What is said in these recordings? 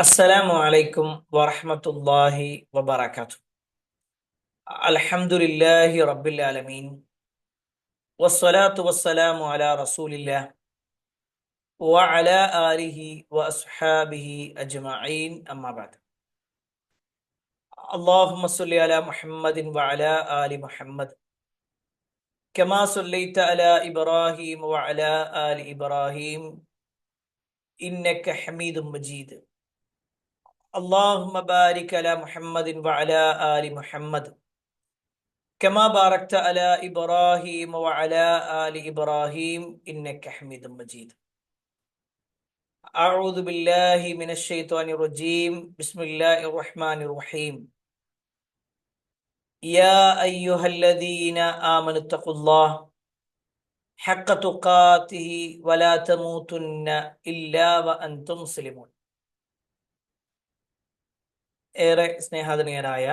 അസ്സലാമു അലൈക്കും വറഹ്മത്തുള്ളാഹി വബറകാതുഹു. അൽഹംദുലില്ലാഹി റബ്ബിൽ ആലമീൻ വസ്സലാത്തു വസ്സലാമു അലാ റസൂലില്ലാഹ് വഅലാ ആലിഹി വഅസ്ഹാബിഹി അജ്മഈൻ അമ്മാ ബഅദ്. അല്ലാഹുമ്മ സ്വല്ലി അലാ മുഹമ്മദിൻ വഅലാ ആലി മുഹമ്മദ് കമാ സ്വല്ലൈത അലാ ഇബ്രാഹീം വഅലാ ആലി ഇബ്രാഹീം ഇന്നക ഹമീദും മജീദ്. അല്ലാഹുമ്മ ബാരിക് അലാ മുഹമ്മദിൻ വഅലാ ആലി മുഹമ്മദ് كما باركت على إبراهيم وعلى آل إبراهيم إنك حميد مجيد. أعوذ بالله من الشيطان الرجيم. بسم الله الرحمن الرحيم. يا أيها الذين آمنوا اتقوا الله حق تقاته ولا تموتن إلا وأنتم مسلمون. ഏറെ സ്നേഹാദരണീയരായ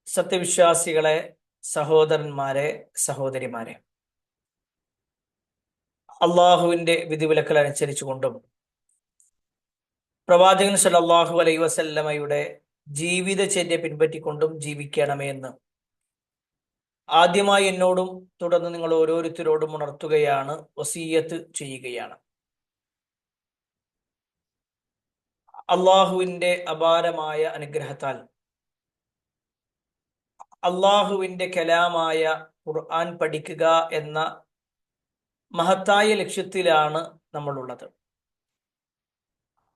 സത്യവിശ്വാസികളെ, സഹോദരന്മാരെ, സഹോദരിമാരെ, അള്ളാഹുവിൻ്റെ വിധിവിലക്കൽ അനുസരിച്ചുകൊണ്ടും പ്രവാചകൻ സല്ലല്ലാഹു അലൈഹി വസല്ലമയുടെ ജീവിതചര്യ പിൻപറ്റിക്കൊണ്ടും ജീവിക്കണമേ എന്ന് ആദ്യമായി എന്നോടും തുടർന്ന് നിങ്ങൾ ഓരോരുത്തരോടും ഉണർത്തുകയാണ്, വസിയ്യത്ത് ചെയ്യുകയാണ്. അള്ളാഹുവിൻ്റെ അപാരമായ അനുഗ്രഹത്താൽ അള്ളാഹുവിൻ്റെ കലാമായ ഖുർആൻ പഠിക്കുക എന്ന മഹത്തായ ലക്ഷ്യത്തിലാണ് നമ്മളുള്ളത്.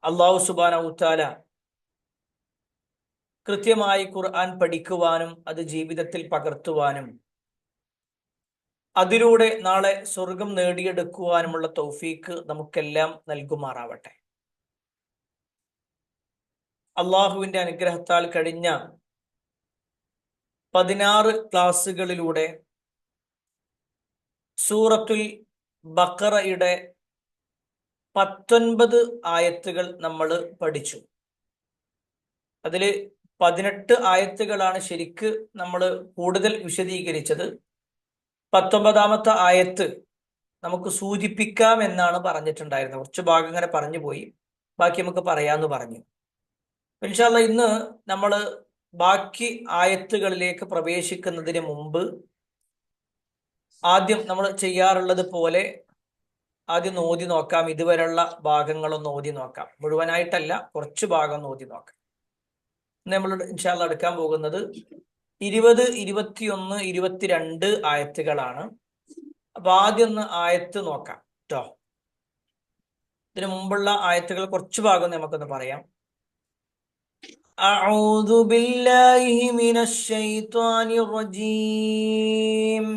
അള്ളാഹു സുബ്ഹാനഹു തആല കൃത്യമായി ഖുർആൻ പഠിക്കുവാനും അത് ജീവിതത്തിൽ പകർത്തുവാനും അതിലൂടെ നാളെ സ്വർഗം നേടിയെടുക്കുവാനുമുള്ള തൗഫീക്ക് നമുക്കെല്ലാം നൽകുമാറാവട്ടെ. അള്ളാഹുവിൻ്റെ അനുഗ്രഹത്താൽ കഴിഞ്ഞ 16 ക്ലാസ്സുകളിലൂടെ സൂറത്തുൽ ബഖറയുടെ 19 ആയത്തുകൾ നമ്മൾ പഠിച്ചു. അതിൽ 18 ആയത്തുകളാണ് ശരിക്ക് നമ്മൾ കൂടുതൽ വിശദീകരിച്ചത്. 19ാമത്തെ ആയത്ത് നമുക്ക് സൂചിപ്പിക്കാം എന്നാണ് പറഞ്ഞിട്ടുണ്ടായിരുന്നത്. കുറച്ച് ഭാഗം ഇങ്ങനെ പറഞ്ഞു പോയി, ബാക്കി നമുക്ക് പറയാമെന്ന് പറഞ്ഞു. ഇൻഷാ അല്ലാഹ് ഇന്ന് നമ്മൾ ബാക്കി ആയത്തുകളിലേക്ക് പ്രവേശിക്കുന്നതിന് മുമ്പ് ആദ്യം നമ്മൾ ചെയ്യാറുള്ളത് പോലെ ആദ്യം ഓതി നോക്കാം. ഇതുവരെയുള്ള ഭാഗങ്ങളൊന്ന് ഓതി നോക്കാം. മുഴുവനായിട്ടല്ല, കുറച്ച് ഭാഗം ഓതി നോക്കാം. നമ്മൾ ഇൻഷാ അല്ലാഹ് എടുക്കാൻ പോകുന്നത് 20, 21, 22 ആയത്തുകളാണ്. അപ്പൊ ആദ്യം ഒന്ന് ആയത്ത് നോക്കാം കേട്ടോ. ഇതിനു മുമ്പുള്ള ആയത്തുകൾ കുറച്ച് ഭാഗം നമുക്കൊന്ന് പറയാം. أعوذ بالله من الشيطان الرجيم.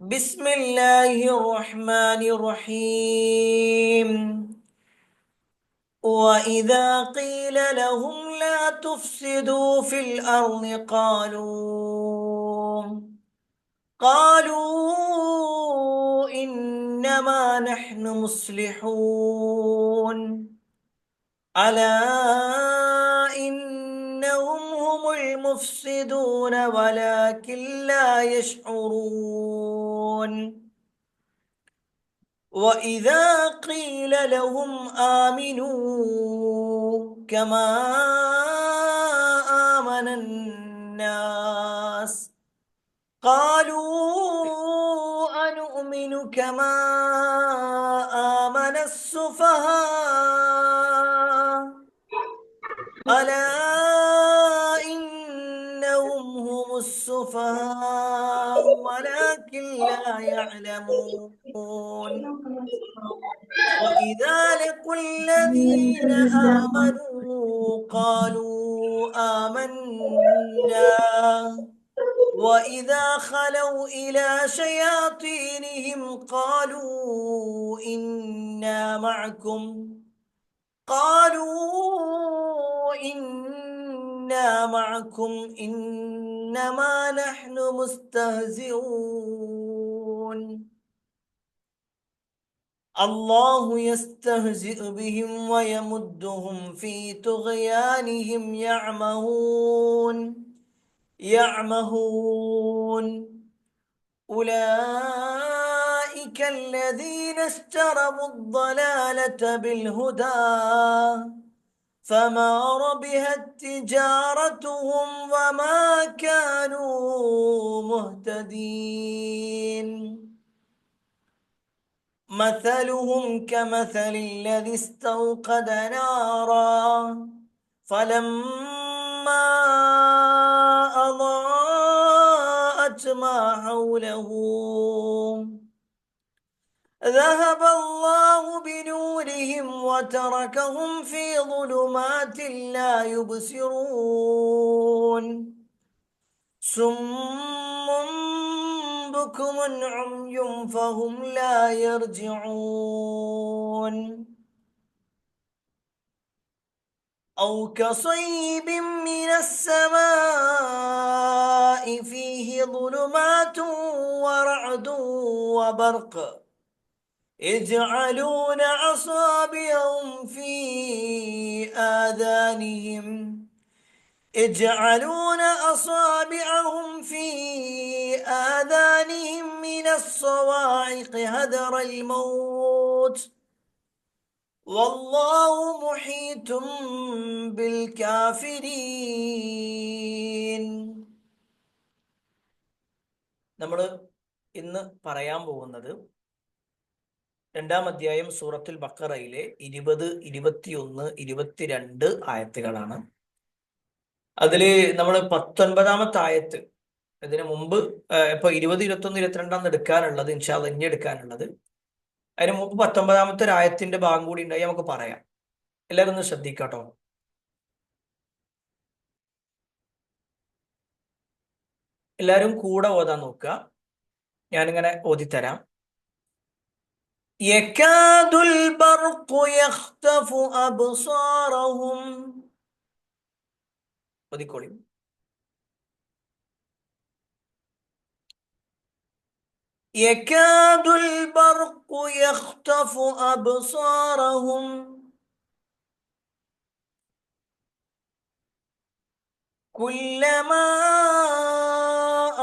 بسم الله الرحمن الرحيم. وإذا قيل لهم لا تفسدوا في الأرض قالوا إنما نحن مصلحون ألا إنهم هم المفسدون ولكن لا يشعرون. وإذا قيل لهم آمنوا كما آمن الناس قالوا أنؤمن كما آمن السفهاء ألا إنهم هم السفهاء ولكن لا يعلمون. وإذا لقوا الذين آمنوا قالوا آمنا وإذا خلوا إلى شياطينهم قالوا إنا معكم إنما نحن مستهزئون. الله يستهزئ بهم ويمدهم في طغيانهم يعمهون. أولئك أولئك الذين اشتروا الضلالة بالهدى فما ربحت تجارتهم وما كانوا مهتدين مثلهم كمثل الذي استوقد نارا فلما أضاءت ما حوله ذهب الله بنورهم وتركهم في ظلمات لا يبصرون صم بكم عمي فهم لا يرجعون أو كصيب من السماء فيه ظلمات ورعد وبرق يجعلون أصابعهم في آذانهم من الصواعق حذر الموت والله محيط بالكافرين. നമ്മൾ ഇന്ന് പറയാൻ പോകുന്നത് രണ്ടാം അധ്യായം സൂറത്തുൽ ബഖറയിലെ 20, 21, 22 ആയത്തുകളാണ്. അതില് നമ്മൾ 19-ാമത്തെ ആയത്ത്, ഇതിനു മുമ്പ് ഇപ്പൊ 20, 21, 22 എടുക്കാനുള്ളത്, ഇൻഷാ അല്ലാഹ് ഇനി എടുക്കാനുള്ളത്. അതിന് മുമ്പ് 19-ാമത്തെ ഒരു ആയത്തിന്റെ ഭാഗം കൂടി ഉണ്ടായി, നമുക്ക് പറയാം. എല്ലാവരും ഒന്ന് ശ്രദ്ധിക്കാട്ടോ. എല്ലാവരും കൂടെ ഓതാൻ നോക്കുക. ഞാനിങ്ങനെ ഓതിത്തരാം. യകാദുൽ ബർഖു യഖ്തഫു അബ്സാറഹും. ഓതിക്കോളി. യകാദുൽ ബർഖു യഖ്തഫു അബ്സാറഹും കുല്ലമാ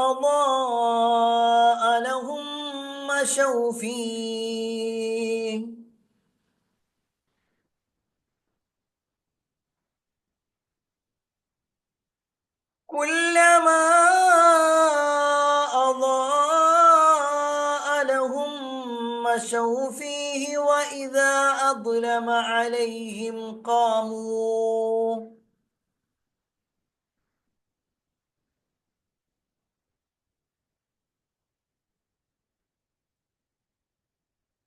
അളാഅ ലഹും മശൗ ഫീഹി كلما أضاء لهم مشوا فيه وإذا أظلم عليهم قاموا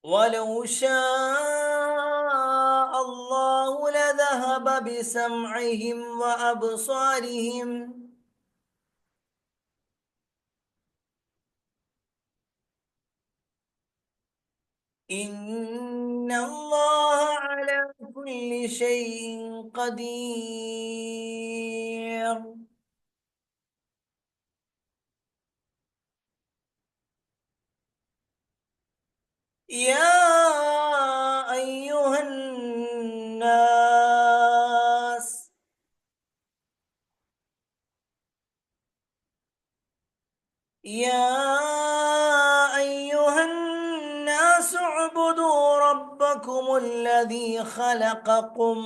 ولو شاء الله لذهب بسمعهم وأبصارهم إن الله على كل شيء قدير. يا أيها الناس اعبدوا ربكم الذي خلقكم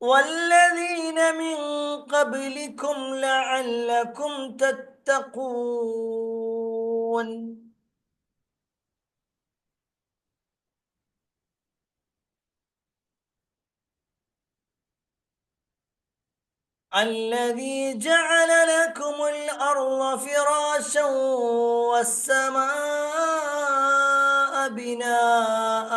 والذين من قبلكم لعلكم تتقون. الذي جعل لكم الأرض فراشا والسماء بناء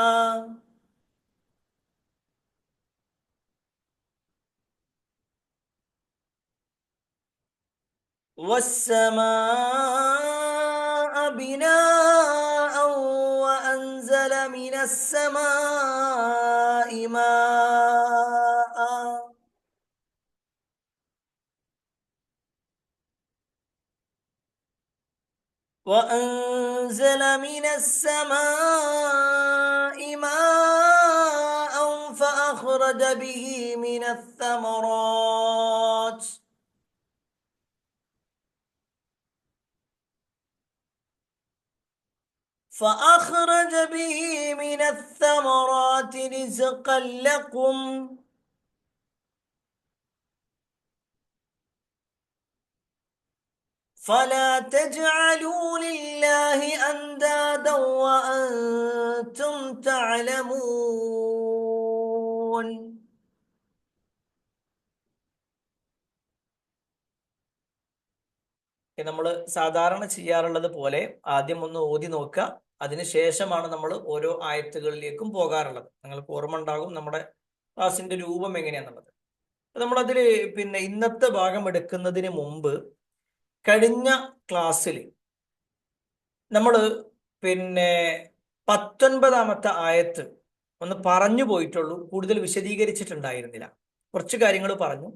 وأنزل من السماء ماء فأخرج به من الثمرات فأخرج به من الثمرات رزقا لكم فلا تجعلوا لله أندادا وأنتم تعلمون. നമ്മൾ സാധാരണ ചെയ്യാറുള്ളത് പോലെ ആദ്യം ഒന്ന് ഓതി നോക്കുക, അതിനുശേഷമാണ് നമ്മൾ ഓരോ ആയത്തുകളിലേക്കും പോകാറുള്ളത്. നിങ്ങൾക്ക് ഓർമ്മ ഉണ്ടാകും നമ്മുടെ ക്ലാസിന്റെ രൂപം എങ്ങനെയാണെന്നുള്ളത്. നമ്മളതിൽ പിന്നെ ഇന്നത്തെ ഭാഗം എടുക്കുന്നതിന് മുമ്പ് കഴിഞ്ഞ ക്ലാസ്സിൽ നമ്മൾ പിന്നെ 19ാമത്തെ ആയത്ത് ഒന്ന് പറഞ്ഞു പോയിട്ടുള്ളൂ, കൂടുതൽ വിശദീകരിച്ചിട്ടുണ്ടായിരുന്നില്ല. കുറച്ച് കാര്യങ്ങൾ പറഞ്ഞു.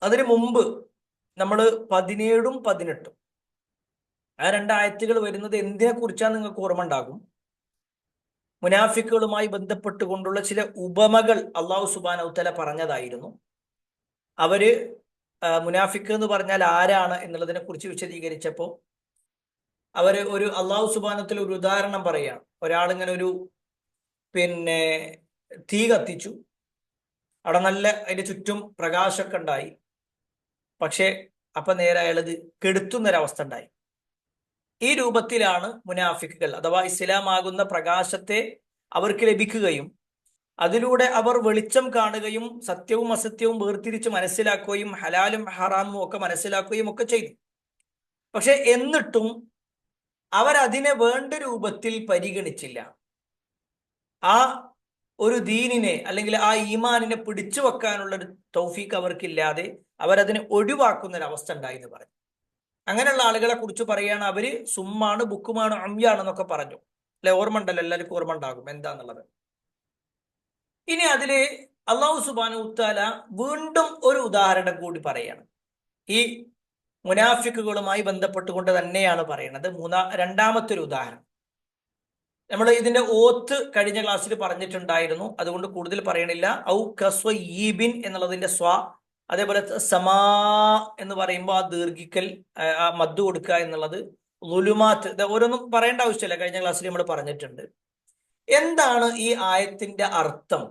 അതിനു മുമ്പ് നമ്മൾ 17ഉം 18ഉം ആ രണ്ടായത്തുകൾ വരുന്നത് എന്തിനെ കുറിച്ചാണ് നിങ്ങൾക്ക് ഓർമ്മ ഉണ്ടാകും. മുനാഫിക്കുകളുമായി ബന്ധപ്പെട്ടുകൊണ്ടുള്ള ചില ഉപമകൾ അള്ളാഹു സുബ്ഹാനഹു വ തആല പറഞ്ഞതായിരുന്നു. അവര് മുനാഫിക്ക് എന്ന് പറഞ്ഞാൽ ആരാണ് എന്നുള്ളതിനെ കുറിച്ച് വിശദീകരിച്ചപ്പോൾ അവര് ഒരു അള്ളാഹു സുബ്ഹാനഹു വ തആല ഒരു ഉദാഹരണം പറയുകയാണ്. ഒരാളിങ്ങനെ ഒരു പിന്നെ തീ കത്തിച്ചു, അവിടെ നല്ല അതിന്റെ ചുറ്റും പ്രകാശമൊക്കെ ഉണ്ടായി. പക്ഷെ അപ്പൊ നേരെ അയാളത് കെടുത്തുന്നൊരവസ്ഥ ഉണ്ടായി. ഈ രൂപത്തിലാണ് മുനാഫിക്കുകൾ, അഥവാ ഇസ്ലാമാകുന്ന പ്രകാശത്തെ അവർക്ക് ലഭിക്കുകയും അതിലൂടെ അവർ വെളിച്ചം കാണുകയും സത്യവും അസത്യവും വേർതിരിച്ച് മനസ്സിലാക്കുകയും ഹലാലും ഹറാമും ഒക്കെ മനസ്സിലാക്കുകയും ഒക്കെ ചെയ്തു. പക്ഷെ എന്നിട്ടും അവരതിനെ വേണ്ട രൂപത്തിൽ പരിഗണിച്ചില്ല. ആ ഒരു ദീനിനെ അല്ലെങ്കിൽ ആ ഈമാനിനെ പിടിച്ചു വെക്കാനുള്ള ഒരു തൗഫീഖ് അവർക്കില്ലാതെ അവരതിനെ ഒഴിവാക്കുന്ന ഒരു അവസ്ഥ ഉണ്ടായി എന്ന് പറഞ്ഞു. അങ്ങനെയുള്ള ആളുകളെ കുറിച്ച് പറയുകയാണ്, അവര് സുമ്മാണ്, ബുക്കുമാണ്, അമ്യാണെന്നൊക്കെ പറഞ്ഞു. അല്ലെ, ഓർമ്മ ഉണ്ടല്ലോ, എല്ലാവർക്കും ഓർമ്മ ഉണ്ടാകും എന്താന്നുള്ളത്. ഇനി അതില് അള്ളാഹു സുബ്ഹാനഹു വ തആല വീണ്ടും ഒരു ഉദാഹരണം കൂടി പറയാണ്. ഈ മുനാഫിക്കുകളുമായി ബന്ധപ്പെട്ടുകൊണ്ട് തന്നെയാണ് പറയുന്നത്. രണ്ടാമത്തെ ഒരു ഉദാഹരണം. നമ്മൾ ഇതിന്റെ ഓത്ത് കഴിഞ്ഞ ക്ലാസ്സിൽ പറഞ്ഞിട്ടുണ്ടായിരുന്നു, അതുകൊണ്ട് കൂടുതൽ പറയണില്ല. ഔ കസ്വയീബിൻ എന്നുള്ളതിന്റെ സ്വ, അതേപോലെ സമാ എന്ന് പറയുമ്പോൾ ആ ദീർഘിക്കൽ, ആ മദ്ദ് കൊടുക്കുക എന്നുള്ളത്, ളുലുമാത്ത്, ഓരോന്നും പറയേണ്ട ആവശ്യമില്ല, കഴിഞ്ഞ ക്ലാസ്സിൽ നമ്മൾ പറഞ്ഞിട്ടുണ്ട്. എന്താണ് ഈ ആയത്തിന്റെ അർത്ഥം?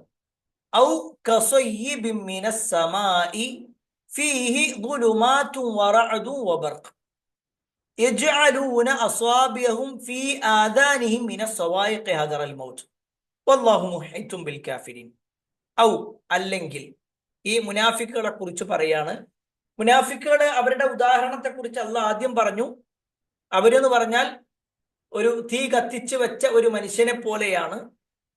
ഔ കസ്വയീബിൻ മിനസ് സമാഇ ഫീഹി ളുലുമാതുൻ വറഅദുൻ വബർഖ് യജ്അലൂന അസ്വാബിയഹും ഫീ ആദാനിഹിം മിനസ് സവായിഖി ഹദറൽ മൗത്ത് വല്ലാഹു മുഹീത്തും ബിൽ കാഫിരീൻ. ഔ അല്ലെങ്കിൽ ഈ മുനാഫിക്കുകളെ കുറിച്ച് പറയാണ്. മുനാഫിക്കുകള് അവരുടെ ഉദാഹരണത്തെ കുറിച്ച് അള്ളാഹ് ആദ്യം പറഞ്ഞു. അവരെന്ന് പറഞ്ഞാൽ ഒരു തീ കത്തിച്ചു വെച്ച ഒരു മനുഷ്യനെ പോലെയാണ്.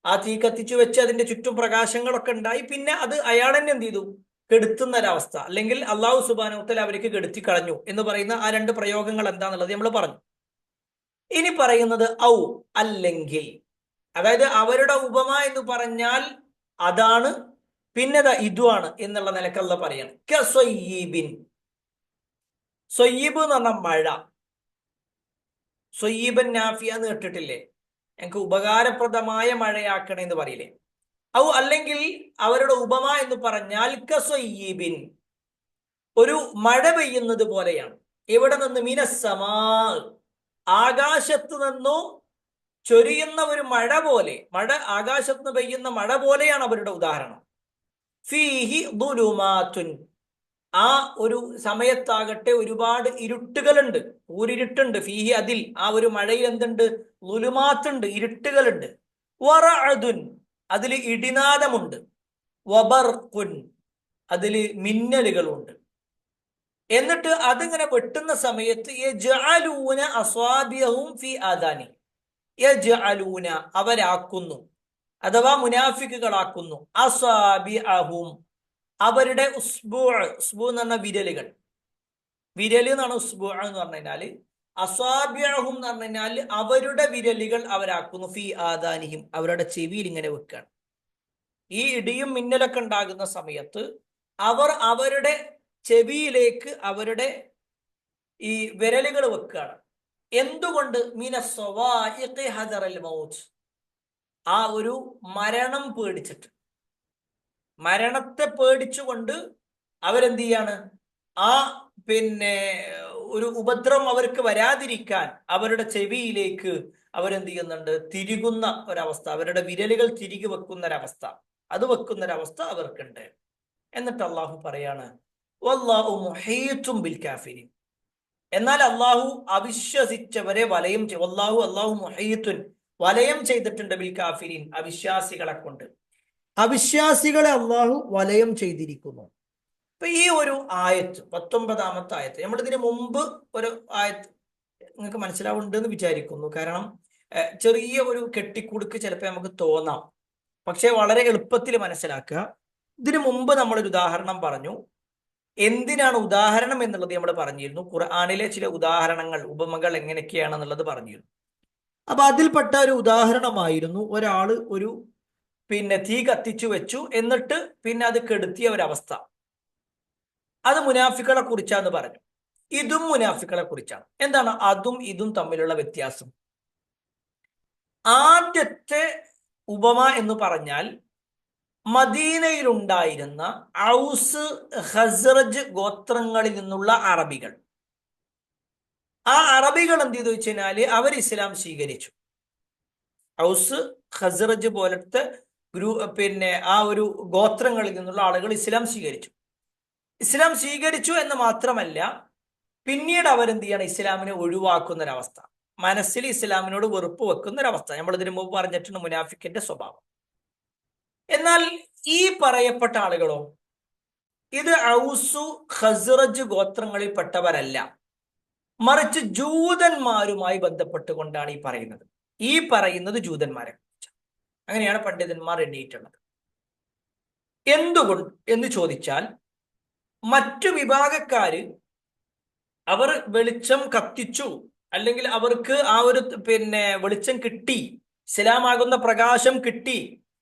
ആ തീ കത്തിച്ചു വെച്ച് അതിന്റെ ചുറ്റും പ്രകാശങ്ങളൊക്കെ ഉണ്ടായി, പിന്നെ അത് അയാൾ തന്നെ എന്ത് ചെയ്തു, കെടുത്തുന്ന ഒരവസ്ഥ, അല്ലെങ്കിൽ അള്ളാഹു സുബ്ഹാനഹു വ തആല അവർക്ക് കെടുത്തി കളഞ്ഞു എന്ന് പറയുന്ന ആ രണ്ട് പ്രയോഗങ്ങൾ എന്താന്നുള്ളത് നമ്മൾ പറഞ്ഞു. ഇനി പറയുന്നത് ഔ അല്ലെങ്കിൽ, അതായത് അവരുടെ ഉപമ എന്ന് പറഞ്ഞാൽ അതാണ്, പിന്നെ ഇതുമാണ് എന്നുള്ള നിലക്കല്ല പറയാണ്. കസ്വയ്യീബിൻ, സൊയ്യീബ് എന്ന് പറഞ്ഞാൽ മഴ. സൊയ്യീബൻ നാഫിയ എന്ന് കേട്ടിട്ടില്ലേ? ഞങ്ങൾക്ക് ഉപകാരപ്രദമായ മഴയാക്കണേ എന്ന് പറയില്ലേ? ഔ അല്ലെങ്കിൽ അവരുടെ ഉപമ എന്ന് പറഞ്ഞാൽ കസ്വയ്യീബിൻ, ഒരു മഴ പെയ്യുന്നത് പോലെയാണ്. ഇവിടെ നിന്ന് മിനസ്സമാ, ആകാശത്ത് നിന്നു ചൊരിയുന്ന ഒരു മഴ പോലെ, മഴ ആകാശത്ത് നിന്ന് പെയ്യുന്ന മഴ പോലെയാണ് അവരുടെ ഉദാഹരണം. ഫീഹി ദുലുമാതുൻ, ആ ഒരു സമയത്താകട്ടെ ഒരുപാട് ഇരുട്ടുകളുണ്ട്, ഊരിരുട്ടുണ്ട്. ഫീഹി, അതിൽ, ആ ഒരു മഴയിൽ എന്തുണ്ട്? ളുലുമാത്തുണ്ട്, ഇരുട്ടുകളുണ്ട്. വറഅദുൻ, അതിൽ ഇടിനാദമുണ്ട്. വബർഖുൻ, അതിൽ മിന്നലുകളുണ്ട്. എന്നിട്ട് അതിങ്ങനെ വെട്ടുന്ന സമയത്ത് യജ്അലൂന അസ്വാബിയഹും ഫീ ആദാനി, യജ്അലൂന, അവരാക്കുന്നു, അഥവാ മുനാഫിക്കുകളാക്കുന്നു, അസ്വാബിഅഹും, അവരുടെ ഉസ്ബൂ, ഉസ്ബൂ എന്ന് പറഞ്ഞ വിരലുകൾ, വിരൽ എന്നാണ് ഉസ്ബൂ എന്ന് പറഞ്ഞു കഴിഞ്ഞാല്. അസ്വാബിഅഹും എന്ന് പറഞ്ഞു കഴിഞ്ഞാൽ അവരുടെ വിരലുകൾ അവരാക്കുന്നു. ഫീ ആദാനിഹിം, അവരുടെ ചെവിയിൽ ഇങ്ങനെ വെക്കുകയാണ്. ഈ ഇടിയും മിന്നലൊക്കെ ഉണ്ടാകുന്ന സമയത്ത് അവർ അവരുടെ ചെവിയിലേക്ക് അവരുടെ ഈ വിരലുകൾ വെക്കുകയാണ്. എന്തുകൊണ്ട്? മിനസ്സവാഇഖി ഹദറൽ മൗത്ത്, ആ ഒരു മരണം പേടിച്ചിട്ട്, മരണത്തെ പേടിച്ചുകൊണ്ട് അവരെന്ത് ചെയ്യാണ്? ആ പിന്നെ ഒരു ഉപദ്രവം അവർക്ക് വരാതിരിക്കാൻ അവരുടെ ചെവിയിലേക്ക് അവരെന്ത് ചെയ്യുന്നുണ്ട്, തിരികുന്ന ഒരവസ്ഥ, അവരുടെ വിരലുകൾ തിരികെ വെക്കുന്ന ഒരവസ്ഥ, അത് വെക്കുന്ന ഒരവസ്ഥ അവർക്കുണ്ട്. എന്നിട്ട് അള്ളാഹു പറയാണ് വല്ലാഹു മുഹീത്തും ബിൽ കാഫിരീൻ, എന്നാൽ അള്ളാഹു അവിശ്വസിച്ചവരെ വലയം അള്ളാഹു മുഹീത്തുൻ, വലയം ചെയ്തിട്ടുണ്ട് ബിൽ കാഫിരീൻ, അവിശ്വാസികളെ കൊണ്ട്. അവിശ്വാസികളെ അള്ളാഹു വലയം ചെയ്തിരിക്കുന്നു. ഇപ്പൊ ഈ ഒരു ആയത്ത്, 19ാമത്തെ ആയത്ത്, നമ്മളിതിന് മുമ്പ് ഒരു ആയത്ത് നിങ്ങൾക്ക് മനസ്സിലാവുന്നുണ്ടെന്ന് വിചാരിക്കുന്നു. കാരണം ചെറിയ ഒരു കെട്ടിക്കുടുക്ക് ചിലപ്പോൾ നമുക്ക് തോന്നാം, പക്ഷെ വളരെ എളുപ്പത്തിൽ മനസ്സിലാക്കുക. ഇതിനു മുമ്പ് നമ്മളൊരു ഉദാഹരണം പറഞ്ഞു. എന്തിനാണ് ഉദാഹരണം എന്നുള്ളത് നമ്മൾ പറഞ്ഞിരുന്നു. ഖുർആനിലെ ചില ഉദാഹരണങ്ങൾ, ഉപമകൾ എങ്ങനെയൊക്കെയാണെന്നുള്ളത് പറഞ്ഞിരുന്നു. അപ്പൊ അതിൽപ്പെട്ട ഒരു ഉദാഹരണമായിരുന്നു ഒരാള് ഒരു തീ കത്തിച്ചു വെച്ചു, എന്നിട്ട് പിന്നെ അത് കെടുത്തിയ ഒരവസ്ഥ. അത് മുനാഫിക്കുകളെ കുറിച്ചാന്ന് പറഞ്ഞു. ഇതും മുനാഫിക്കുകളെ കുറിച്ചാണ്. എന്താണ് അതും ഇതും തമ്മിലുള്ള വ്യത്യാസം? ആദ്യത്തെ ഉപമ എന്ന് പറഞ്ഞാൽ മദീനയിലുണ്ടായിരുന്ന ഔസ് ഖസ്റജ് ഗോത്രങ്ങളിൽ നിന്നുള്ള അറബികൾ. ആ അറബികൾ എന്ത് ചെയ്തു വെച്ച് കഴിഞ്ഞാല് അവർ ഇസ്ലാം സ്വീകരിച്ചു. ഔസ് ഖസ്റജ് പോലത്തെ ആ ഒരു ഗോത്രങ്ങളിൽ നിന്നുള്ള ആളുകൾ ഇസ്ലാം സ്വീകരിച്ചു. ഇസ്ലാം സ്വീകരിച്ചു എന്ന് മാത്രമല്ല, പിന്നീട് അവരെന്ത് ചെയ്യണം, ഇസ്ലാമിനെ ഒഴിവാക്കുന്നൊരവസ്ഥ, മനസ്സിൽ ഇസ്ലാമിനോട് വെറുപ്പ് വെക്കുന്നൊരവസ്ഥ. നമ്മൾ ഇതിനു മുമ്പ് പറഞ്ഞിട്ടുണ്ട് മുനാഫിക്കിന്റെ സ്വഭാവം. എന്നാൽ ഈ പറയപ്പെട്ട ആളുകളോ, ഇത് ഔസു ഖസ്റജ് ഗോത്രങ്ങളിൽപ്പെട്ടവരല്ല, മറിച്ച് ജൂതന്മാരുമായി ബന്ധപ്പെട്ടുകൊണ്ടാണ് ഈ പറയുന്നത്. ഈ പറയുന്നത് ജൂതന്മാരെ കുറിച്ച്. അങ്ങനെയാണ് പണ്ഡിതന്മാർ എണ്ണിയിട്ടുള്ളത്. എന്തുകൊണ്ട് എന്ന് ചോദിച്ചാൽ, മറ്റു വിഭാഗക്കാര് അവർ വെളിച്ചം കത്തിച്ചു, അല്ലെങ്കിൽ അവർക്ക് ആ ഒരു വെളിച്ചം കിട്ടി, ഇസ്ലാമാകുന്ന പ്രകാശം കിട്ടി,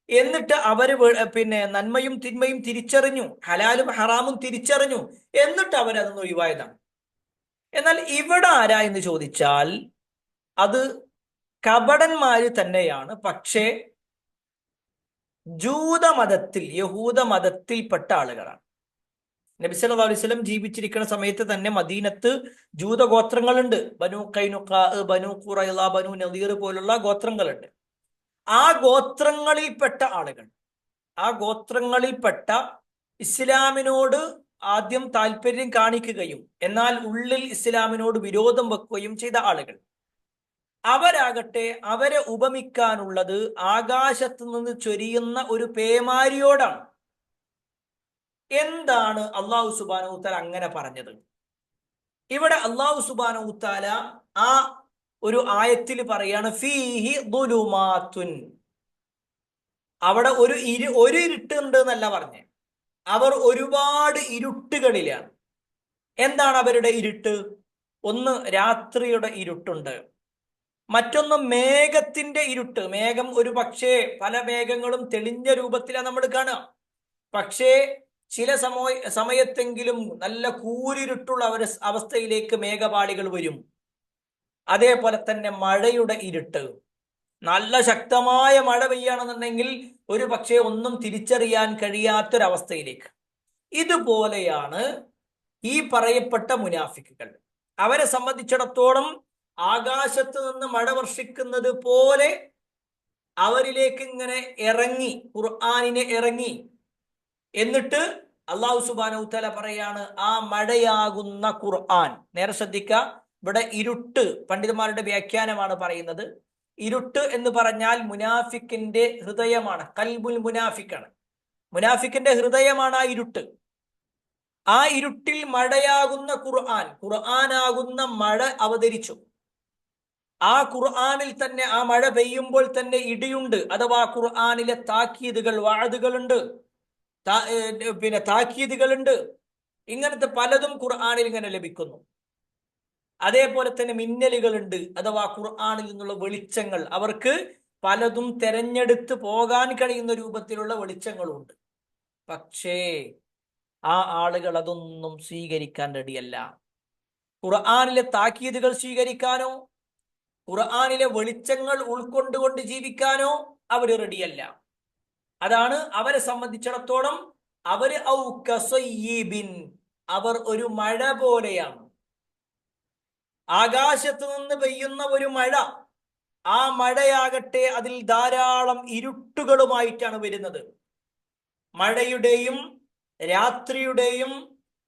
എന്നിട്ട് അവര് നന്മയും തിന്മയും തിരിച്ചറിഞ്ഞു, ഹലാലും ഹറാമും തിരിച്ചറിഞ്ഞു, എന്നിട്ട് അവരതൊന്ന് ഒഴിവായതാണ്. എന്നാൽ ഇവിടെ ആരാ എന്ന് ചോദിച്ചാൽ അത് കപടന്മാര് തന്നെയാണ്. പക്ഷേ ജൂതമതത്തിൽ, യഹൂദ മതത്തിൽപ്പെട്ട ആളുകളാണ്. നബി സല്ലല്ലാഹു അലൈഹി വസല്ലം ജീവിച്ചിരിക്കുന്ന സമയത്ത് തന്നെ മദീനത്ത് ജൂതഗോത്രങ്ങളുണ്ട്. ബനു ഖൈനുഖാ, ബനു ഖുറൈള, ബനു നദീർ പോലുള്ള ഗോത്രങ്ങളുണ്ട്. ആ ഗോത്രങ്ങളിൽപ്പെട്ട ആളുകൾ, ആ ഗോത്രങ്ങളിൽപ്പെട്ട ഇസ്ലാമിനോട് ആദ്യം താല്പര്യം കാണിക്കുകയും എന്നാൽ ഉള്ളിൽ ഇസ്ലാമിനോട് വിരോധം വെക്കുകയും ചെയ്ത ആളുകൾ, അവരാകട്ടെ അവരെ ഉപമിക്കാനുള്ളത് ആകാശത്ത് നിന്ന് ചൊരിയുന്ന ഒരു പേമാരിയോടാണ്. എന്താണ് അള്ളാഹു സുബ്ഹാനഹു തആല അങ്ങനെ പറഞ്ഞത്? ഇവിടെ അള്ളാഹു സുബ്ഹാനഹു തആല ആ ഒരു ആയത്തിൽ പറയാണ് ഫീഹി ദുലുമാത്തുൻ. അവിടെ ഒരു ഇരുട്ട് ഉണ്ട് എന്നല്ല പറഞ്ഞേ, അവർ ഒരുപാട് ഇരുട്ടുകളിലാണ്. എന്താണ് അവരുടെ ഇരുട്ട്? ഒന്ന് രാത്രിയുടെ ഇരുട്ടുണ്ട്, മറ്റൊന്ന് മേഘത്തിന്റെ ഇരുട്ട്. മേഘം ഒരു പക്ഷേ പല മേഘങ്ങളും തെളിഞ്ഞ രൂപത്തിലാണ് നമ്മൾ കാണുക, പക്ഷേ ചില സമയത്തെങ്കിലും നല്ല കൂരിരുട്ടുള്ള അവസ്ഥയിലേക്ക് മേഘപാളികൾ വരും. അതേപോലെ തന്നെ മഴയുടെ ഇരുട്ട്, നല്ല ശക്തമായ മഴ പെയ്യണമെന്നുണ്ടെങ്കിൽ ഒരു പക്ഷേ ഒന്നും തിരിച്ചറിയാൻ കഴിയാത്തൊരവസ്ഥയിലേക്ക്. ഇതുപോലെയാണ് ഈ പറയപ്പെട്ട മുനാഫിക്കുകൾ. അവരെ സംബന്ധിച്ചിടത്തോളം ആകാശത്ത് നിന്ന് മഴ വർഷിക്കുന്നത് പോലെ അവരിലേക്ക് ഇങ്ങനെ ഇറങ്ങി, ഖുർആനിനെ ഇറങ്ങി. എന്നിട്ട് അള്ളാഹു സുബ്ഹാനഹു തആല പറയാണ് ആ മഴയാകുന്ന ഖുർആൻ. നേരെ ശ്രദ്ധിക്കുക, ഇവിടെ ഇരുട്ട് പണ്ഡിതന്മാരുടെ വ്യാഖ്യാനമാണ് പറയുന്നത്. ഇരുട്ട് എന്ന് പറഞ്ഞാൽ മുനാഫിക്കിന്റെ ഹൃദയമാണ്, ഖൽബുൽ മുനാഫിക്കാണ്. മുനാഫിക്കിന്റെ ഹൃദയമാണ് ആ ഇരുട്ട്. ആ ഇരുട്ടിൽ മഴയാകുന്ന ഖുർആൻ, ഖുർആനാകുന്ന മഴ അവതരിച്ചു. ആ ഖുർആനിൽ തന്നെ ആ മഴ പെയ്യുമ്പോൾ തന്നെ ഇടിയുണ്ട്, അഥവാ ഖുർആനിലെ താക്കീതുകൾ, വഅദുകളുണ്ട്, താക്കീതുകളുണ്ട്. ഇങ്ങനത്തെ പലതും ഖുർആനിൽ ഇങ്ങനെ ലഭിക്കുന്നു. അതേപോലെ തന്നെ മിന്നലുകളുണ്ട്, അഥവാ ഖുർആനിൽ നിന്നുള്ള വെളിച്ചങ്ങൾ. അവർക്ക് പലതും തെരഞ്ഞെടുത്ത് പോകാൻ കഴിയുന്ന രൂപത്തിലുള്ള വെളിച്ചങ്ങളുണ്ട്. പക്ഷേ ആ ആളുകൾ അതൊന്നും സ്വീകരിക്കാൻ റെഡിയല്ല. ഖുർആനിലെ താക്കീതുകൾ സ്വീകരിക്കാനോ ഖുർആനിലെ വെളിച്ചങ്ങൾ ഉൾക്കൊണ്ടുകൊണ്ട് ജീവിക്കാനോ അവർ റെഡിയല്ല. അതാണ് അവരെ സംബന്ധിച്ചിടത്തോളം അവർ അവർ ഒരു മഴ പോലെയാണ്. ആകാശത്ത് നിന്ന് പെയ്യുന്ന ഒരു മഴ, ആ മഴയാകട്ടെ അതിൽ ധാരാളം ഇരുട്ടുകളുമായിട്ടാണ് വരുന്നത്. മഴയുടെയും രാത്രിയുടെയും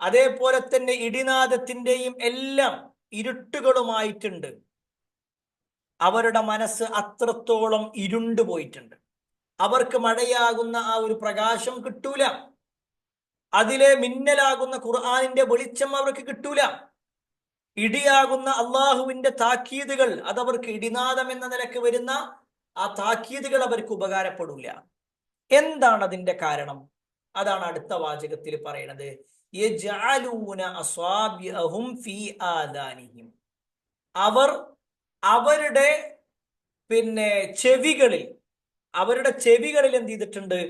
അതേപോലെ തന്നെ ഇടിനാദത്തിന്റെയും എല്ലാം ഇരുട്ടുകളുമായിട്ടുണ്ട്. അവരുടെ മനസ്സ് അത്രത്തോളം ഇരുണ്ടു പോയിട്ടുണ്ട്. അവർക്ക് മഴയാകുന്ന ആ ഒരു പ്രകാശം കിട്ടൂല. അതിലെ മിന്നലാകുന്ന ഖുർആനിന്റെ വെളിച്ചം അവർക്ക് കിട്ടൂല. ഇടിയാകുന്ന അള്ളാഹുവിന്റെ താക്കീതുകൾ അതവർക്ക്, ഇടിനാദം എന്ന നിലക്ക് വരുന്ന ആ താക്കീതുകൾ അവർക്ക് ഉപകാരപ്പെടില്ല. എന്താണ് അതിന്റെ കാരണം? അതാണ് അടുത്ത വാചകത്തിൽ പറയുന്നത്. അവർ അവരുടെ ചെവികളിൽ എന്ത് ചെയ്തിട്ടുണ്ട്?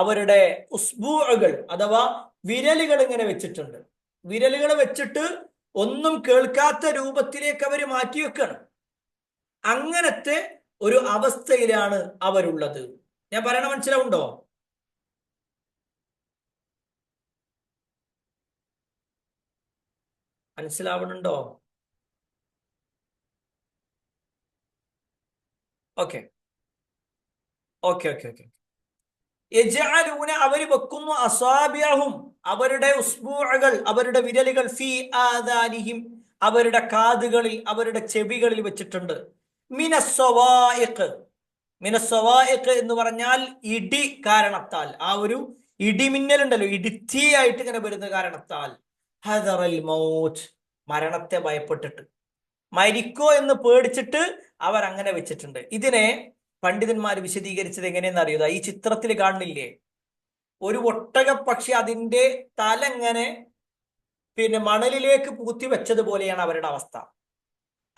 അവരുടെ ഉസ്ബൂഅകൾ അഥവാ വിരലുകൾ ഇങ്ങനെ വെച്ചിട്ടുണ്ട്. വിരലുകൾ വെച്ചിട്ട് ഒന്നും കേൾക്കാത്ത രൂപത്തിലേക്ക് അവർ മാറ്റി വെക്കണം. അങ്ങനത്തെ ഒരു അവസ്ഥയിലാണ് അവരുള്ളത്. ഞാൻ പറയണ മനസ്സിലാവുണ്ടോ? മനസ്സിലാവുന്നുണ്ടോ? Okay okay okay okay. യജഅലൂന, അവർ വെക്കുന്നു, അസാബിഅഹും, അവരുടെ ഉസ്ബൂഅകൾ, അവരുടെ വിരലുകൾ, ഫീ ആദാനിഹിം, അവരുടെ കാതുകളിൽ, അവരുടെ ചെവികളിൽ വെച്ചിട്ടുണ്ട്. മിനസ്സവായിഖ്, മിനസ്സവായിഖ് എന്ന് പറഞ്ഞാൽ ഇടി കാരണത്താൽ, ആ ഒരു ഇടിമിന്നലുണ്ടല്ലോ, ഇടിത്തിയായിട്ട് ഇങ്ങനെ വരുന്ന കാരണത്താൽ, ഹദറൽ മൗത്ത്, മരണത്തെ ഭയപ്പെട്ടിട്ട്, മരിക്കോ എന്ന് പേടിച്ചിട്ട് അവർ അങ്ങനെ വെച്ചിട്ടുണ്ട്. ഇതിനെ പണ്ഡിതന്മാർ വിശദീകരിച്ചത് എങ്ങനെയെന്ന് അറിയുക? ഈ ചിത്രത്തിൽ കാണുന്നില്ലേ, ഒരു ഒട്ടകപ്പക്ഷി അതിന്റെ തല ഇങ്ങനെ മണലിലേക്ക് പൂത്തി വെച്ചതുപോലെയാണ് അവരുടെ അവസ്ഥ.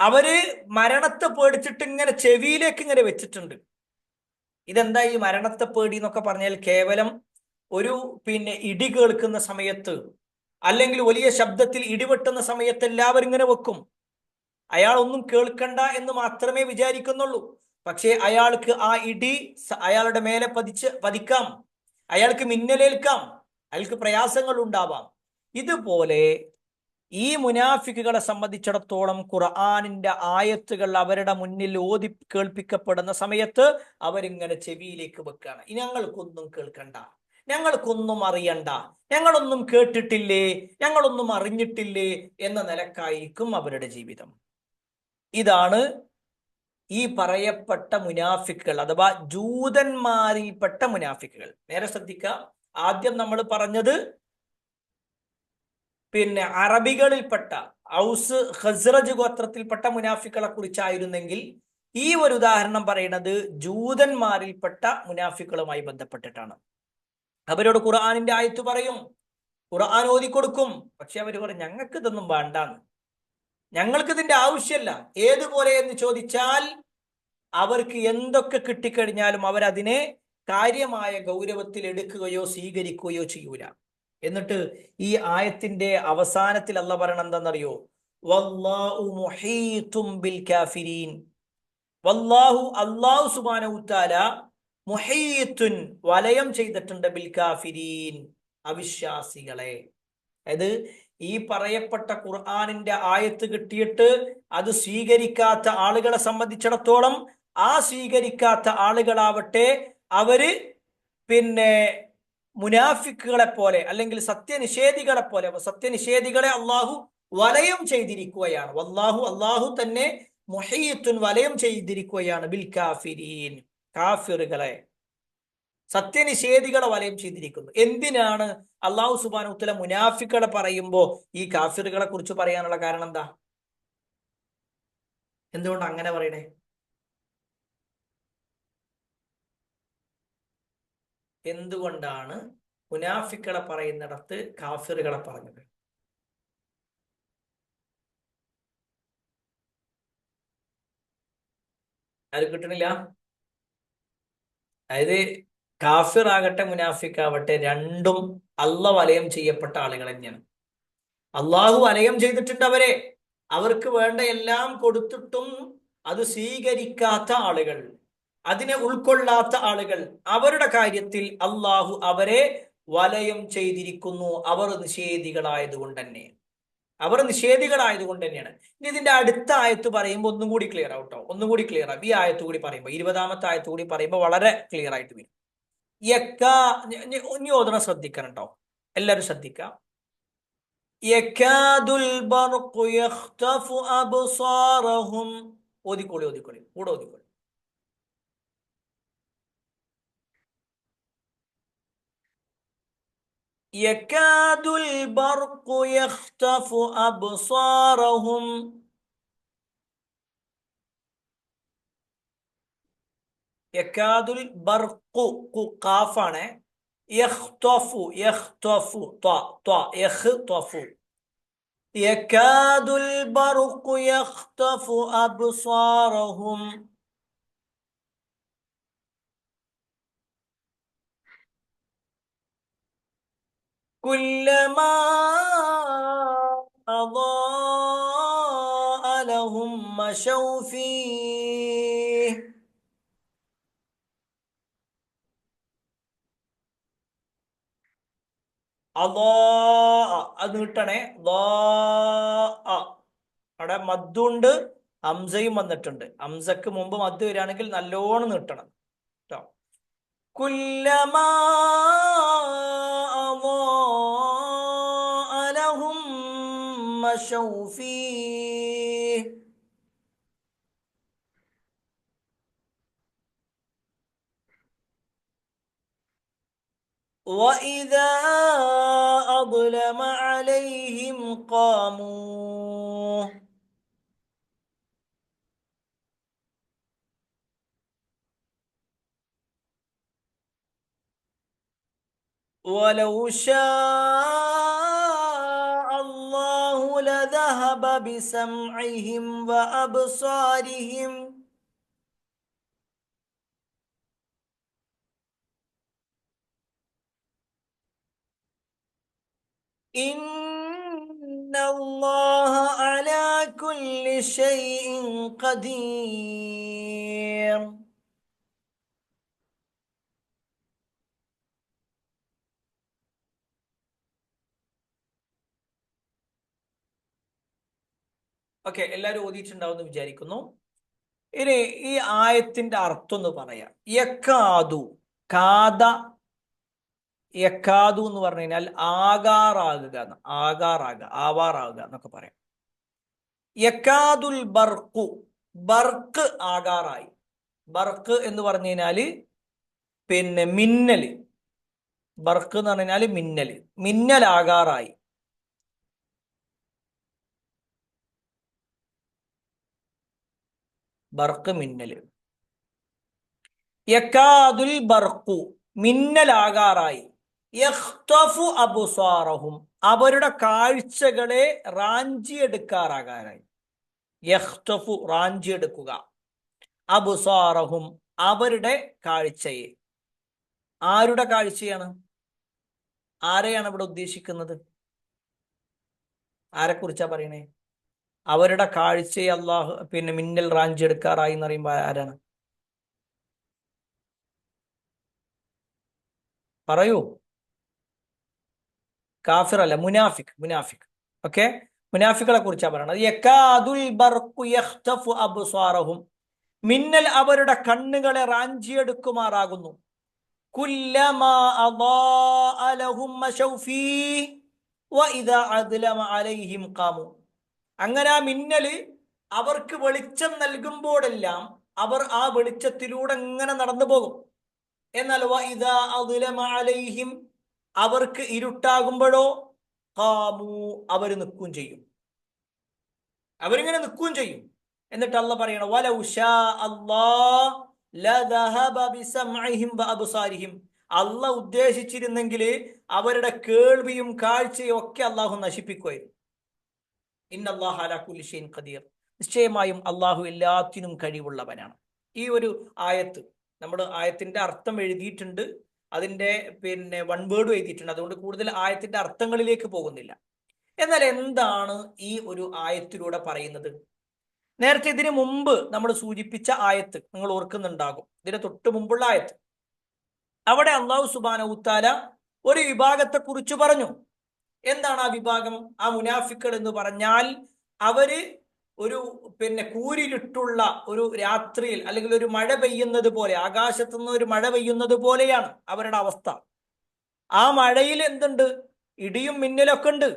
അവര് മരണത്തെ പേടിച്ചിട്ട് ഇങ്ങനെ ചെവിയിലേക്ക് ഇങ്ങനെ വെച്ചിട്ടുണ്ട്. ഇതെന്താ ഈ മരണത്തെ പേടി എന്നൊക്കെ പറഞ്ഞാൽ? കേവലം ഒരു ഇടി കേൾക്കുന്ന സമയത്ത്, അല്ലെങ്കിൽ വലിയ ശബ്ദത്തിൽ ഇടിവെട്ടുന്ന സമയത്ത് എല്ലാവരും ഇങ്ങനെ വെക്കും. അയാൾ ഒന്നും കേൾക്കണ്ട എന്ന് മാത്രമേ വിചാരിക്കുന്നുള്ളൂ. പക്ഷേ അയാൾക്ക് ആ ഇടി അയാളുടെ മേലെ പതിക്കാം, അയാൾക്ക് മിന്നലേൽക്കാം, അയാൾക്ക് പ്രയാസങ്ങൾ ഉണ്ടാവാം. ഇതുപോലെ ഈ മുനാഫിക്കുകളെ സംബന്ധിച്ചിടത്തോളം ഖുർആനിന്റെ ആയത്തുകൾ അവരുടെ മുന്നിൽ ഓതി കേൾപ്പിക്കപ്പെടുന്ന സമയത്ത് അവരിങ്ങനെ ചെവിയിലേക്ക് വെക്കുകയാണ്. ഞങ്ങൾക്കൊന്നും കേൾക്കണ്ട, ഞങ്ങൾക്കൊന്നും അറിയണ്ട, ഞങ്ങളൊന്നും കേട്ടിട്ടില്ലേ, ഞങ്ങളൊന്നും അറിഞ്ഞിട്ടില്ലേ എന്ന നിലക്കായിരിക്കും അവരുടെ ജീവിതം. ഇതാണ് ഈ പറയപ്പെട്ട മുനാഫിക്കുകൾ അഥവാ ജൂതന്മാരിൽപ്പെട്ട മുനാഫിക്കുകൾ. നേരെ ശ്രദ്ധിക്കുക. ആദ്യം നമ്മൾ പറഞ്ഞത് അറബികളിൽപ്പെട്ട ഔസ് ഖസ്റജ് ഗോത്രത്തിൽപ്പെട്ട മുനാഫിക്കുകളെ കുറിച്ചായിരുന്നെങ്കിൽ ഈ ഒരു ഉദാഹരണം പറയുന്നത് ജൂതന്മാരിൽപ്പെട്ട മുനാഫിക്കുകളുമായി ബന്ധപ്പെട്ടിട്ടാണ്. അവരോട് ഖുർആനിന്റെ ആയത്ത് പറയും, ഖുർആൻ ഓതിക്കൊടുക്കും. പക്ഷെ അവർ പറയും ഞങ്ങൾക്ക് ഇതൊന്നും വേണ്ടാന്ന്, ഞങ്ങൾക്ക് ഇതിന്റെ ആവശ്യമല്ല. ഏതുപോലെ എന്ന് ചോദിച്ചാൽ അവർക്ക് എന്തൊക്കെ കിട്ടിക്കഴിഞ്ഞാലും അവരതിനെ കാര്യമായ ഗൗരവത്തിൽ എടുക്കുകയോ സ്വീകരിക്കുകയോ ചെയ്യൂല. എന്നിട്ട് ഈ ആയത്തിന്റെ അവസാനത്തിൽ അല്ലാഹ് പറയണത് എന്താണെന്നറിയോ? വല്ലാഹു മുഹീത്തും ബിൽ കാഫിരീൻ. വല്ലാഹു, അല്ലാഹു സുബ്ഹാനഹു തആല, മുഹീത്തുൻ, വലയം ചെയ്തിട്ടുണ്ട്, ബിൽ കാഫിരീൻ, അവിശ്വാസികളെ. അതായത് ഈ പറയപ്പെട്ട ഖുർആനിന്റെ ആയത്ത് കിട്ടിയിട്ട് അത് സ്വീകരിക്കാത്ത ആളുകളെ സംബന്ധിച്ചിടത്തോളം, ആ സ്വീകരിക്കാത്ത ആളുകളാവട്ടെ അവര് മുനാഫിക്കുകളെ പോലെ അല്ലെങ്കിൽ സത്യനിഷേധികളെ പോലെ, സത്യനിഷേധികളെ അള്ളാഹു വലയം ചെയ്തിരിക്കുകയാണ്. വല്ലാഹു, അള്ളാഹു തന്നെ, മുഹീത്തുൻ, വലയം ചെയ്തിരിക്കുകയാണ്, ബിൽ കാഫിരീൻ, കാഫിറുകളെ, സത്യനിഷേധികളെ വലയം ചെയ്തിരിക്കുന്നു. എന്തിനാണ് അള്ളാഹു സുബ്ഹാനഹു വ തആല മുനാഫിക്കുകളെ പറയുമ്പോ ഈ കാഫിറുകളെ കുറിച്ച് പറയാനുള്ള കാരണം എന്താ? എന്തുകൊണ്ട് അങ്ങനെ പറയണേ? എന്തുകൊണ്ടാണ് മുനാഫിക്കുകളെ പറയുന്നിടത്ത് കാഫിറുകളെ പറഞ്ഞത്? ആരും കിട്ടണില്ല? അതായത് കാഫിർ ആകട്ടെ മുനാഫിക്കാവട്ടെ രണ്ടും അള്ളാഹ് വലയം ചെയ്യപ്പെട്ട ആളുകൾ തന്നെയാണ്. അള്ളാഹു വലയം ചെയ്തിട്ടുണ്ട് അവരെ. അവർക്ക് വേണ്ട എല്ലാം കൊടുത്തിട്ടും അത് സ്വീകരിക്കാത്ത ആളുകൾ, അതിനെ ഉൾക്കൊള്ളാത്ത ആളുകൾ, അവരുടെ കാര്യത്തിൽ അള്ളാഹു അവരെ വലയം ചെയ്തിരിക്കുന്നു, അവർ നിഷേധികളായതുകൊണ്ട് തന്നെ. അവർ നിഷേധികളായതുകൊണ്ട് തന്നെയാണ്. ഇനി ഇതിന്റെ അടുത്ത ആയത്ത് പറയുമ്പോൾ ഒന്നും കൂടി ക്ലിയർ ആവട്ടോ, ഒന്നും കൂടി ക്ലിയർ ആവും. ഈ ആയത്ത് കൂടി പറയുമ്പോൾ 20-ാമത്തെ ആയത്ത് കൂടി പറയുമ്പോൾ വളരെ ക്ലിയർ ആയിട്ട് വരും. ഇനി ഓതണം ശ്രദ്ധിക്കണം കേട്ടോ, എല്ലാവരും ശ്രദ്ധിക്കാം. യകാദുൽ ബർഖു യഖ്തഫു അബ്സാറഹും. ഓതിക്കോളി ഓതിക്കോളി കൂടെ ഓതിക്കോളി. യകാദുൽ ബർഖു യഖ്തഫു അബ്സാറഹും. യകാദുൽ ബർഖു ഖാഫാണ്. യഖ്തഫു യഖ്തഫു ത്വ ത്വ യഖ്തഫു. യകാദുൽ ബർഖു യഖ്തഫു അബ്സാറഹും. കുല്ലമാ അളാഅ ലഹും മശൗ ഫീഹി. അത് നീട്ടണേ. അവിടെ മദ്ദുണ്ട്, ഹംസയും വന്നിട്ടുണ്ട്. ഹംസക്ക് മുമ്പ് മദ്ദ് വരികയാണെങ്കിൽ നല്ലോണം നീട്ടണം കേട്ടോ. കുല്ലമാ അളാഅ ലഹും മശൗ ഫീഹി. وَإِذَا أَظْلَمَ عَلَيْهِمْ قَامُوا. وَلَوْ شَاءَ اللَّهُ لَذَهَبَ بِسَمْعِهِمْ وَأَبْصَارِهِمْ. إِنَّ اللَّهَ عَلَى كُلِّ شَيْءٍ قَدِيرٌ. ഓക്കെ, എല്ലാവരും ഓതിയിട്ടുണ്ടാവും എന്ന് വിചാരിക്കുന്നു. ഇനി ഈ ആയത്തിന്റെ അർത്ഥം ഒന്ന് പറയാം. യക്കാദു, കാദ യക്കാദു എന്ന് പറഞ്ഞു കഴിഞ്ഞാൽ ആകാറാകുക, ആവാറാകുക എന്നൊക്കെ പറയാം. യക്കാദുൽ ബർഖു, ബർക്ക് ആകാറായി. ബർക്ക് എന്ന് പറഞ്ഞു കഴിഞ്ഞാല് പിന്നെ മിന്നല്. ബർക്ക് എന്ന് പറഞ്ഞു കഴിഞ്ഞാല് മിന്നല്, മിന്നലാകാറായി. ബർക്ക് മിന്നല്. യക്കാദുൽ ബർഖു മിന്നലാകാറായി. യഖ്തഫു അബ്സാറഹും അവരുടെ കാഴ്ചകളെ റാഞ്ചിയെടുക്കാറാകാറായി. യഖ്തഫു റാഞ്ചിയെടുക്കുക, അബ്സാറഹും അവരുടെ കാഴ്ചയെ. ആരുടെ കാഴ്ചയാണ്? ആരെയാണ് ഇവിടെ ഉദ്ദേശിക്കുന്നത്? ആരെക്കുറിച്ചാ പറയണേ? അവരുടെ കാഴ്ചയെ അള്ളാഹു പിന്നെ മിന്നൽ റാഞ്ചിയെടുക്കാറായി എന്ന് പറയുമ്പോൾ ആരാണ്? പറയൂ. കാഫിർ അല്ല, മുനാഫിക്. മുനാഫിക്. ഓക്കെ, മുനാഫിക്കുകളെ കുറിച്ചാണ് പറയുന്നത്. യകാദുൽ ബർഖു യഖ്തഫു അബ്സാറഹും മിന്നൽ അവരുടെ കണ്ണുകളെ റാഞ്ചിയെടുക്കുമാറാകുന്നു. കുല്ലമാ അളാഅ ലഹും മശൗ ഫീഹി വഇദാ അദ്ലമ അലൈഹിം ഖാമു. അങ്ങനെ ആ മിന്നല് അവർക്ക് വെളിച്ചം നൽകുമ്പോഴെല്ലാം അവർ ആ വെളിച്ചത്തിലൂടെ ഇങ്ങനെ നടന്നു പോകും. എന്നാൽ വഇദാ അദ്ലമ അലൈഹിം അവർക്ക് ഇരുട്ടാകുമ്പോഴോ ഖാമു അവർ നിൽക്കുകയും ചെയ്യും. അവരിങ്ങനെ നിൽക്കുകയും ചെയ്യും. എന്നിട്ട് അല്ലാഹ് പറയണം വലൗ ശാ അല്ലാഹ് ലദഹബ ബിസംഇഹിം വഅബ്സാരിഹിം. അല്ലാഹ് ഉദ്ദേശിച്ചിരുന്നെങ്കിൽ അവരുടെ കേൾവിയും കാഴ്ചയും ഒക്കെ അല്ലാഹു നശിപ്പിക്കുമായിരുന്നു. ഇന്നല്ലാഹ അലാ കുല്ലി ഷൈഇൻ ഖദീർ. നിശ്ചയമായും അല്ലാഹു എല്ലാത്തിനും കഴിവുള്ളവനാണ്. ഈ ഒരു ആയത്ത് നമ്മൾ ആയത്തിന്റെ അർത്ഥം എഴുതിയിട്ടുണ്ട്, അതിന്റെ പിന്നെ വൺ വേർഡും എഴുതിയിട്ടുണ്ട്. അതുകൊണ്ട് കൂടുതൽ ആയത്തിന്റെ അർത്ഥങ്ങളിലേക്ക് പോകുന്നില്ല. എന്നാൽ എന്താണ് ഈ ഒരു ആയത്തിലൂടെ പറയുന്നത്? നേരത്തെ ഇതിനു മുമ്പ് നമ്മൾ സൂചിപ്പിച്ച ആയത്ത് നിങ്ങൾ ഓർക്കുന്നുണ്ടാകും. ഇതിന് തൊട്ട് മുമ്പുള്ള ആയത്ത്, അവിടെ അല്ലാഹു സുബ്ഹാനഹു വ തആല ഒരു വിഭാഗത്തെ കുറിച്ച് പറഞ്ഞു. എന്താണ് ആ വിഭാഗം? ആ മുനാഫിക്കുകൾ എന്ന് പറഞ്ഞാൽ അവര് ഒരു കൂരിരുട്ടുള്ള ഒരു രാത്രിയിൽ അല്ലെങ്കിൽ ഒരു മഴ പെയ്യുന്നത് പോലെ, ആകാശത്തുനിന്ന് ഒരു മഴ പെയ്യുന്നത് പോലെയാണ് അവരുടെ അവസ്ഥ. ആ മഴയിൽ എന്തുണ്ട്? ഇടിയും മിന്നലൊക്കെ ഉണ്ട്.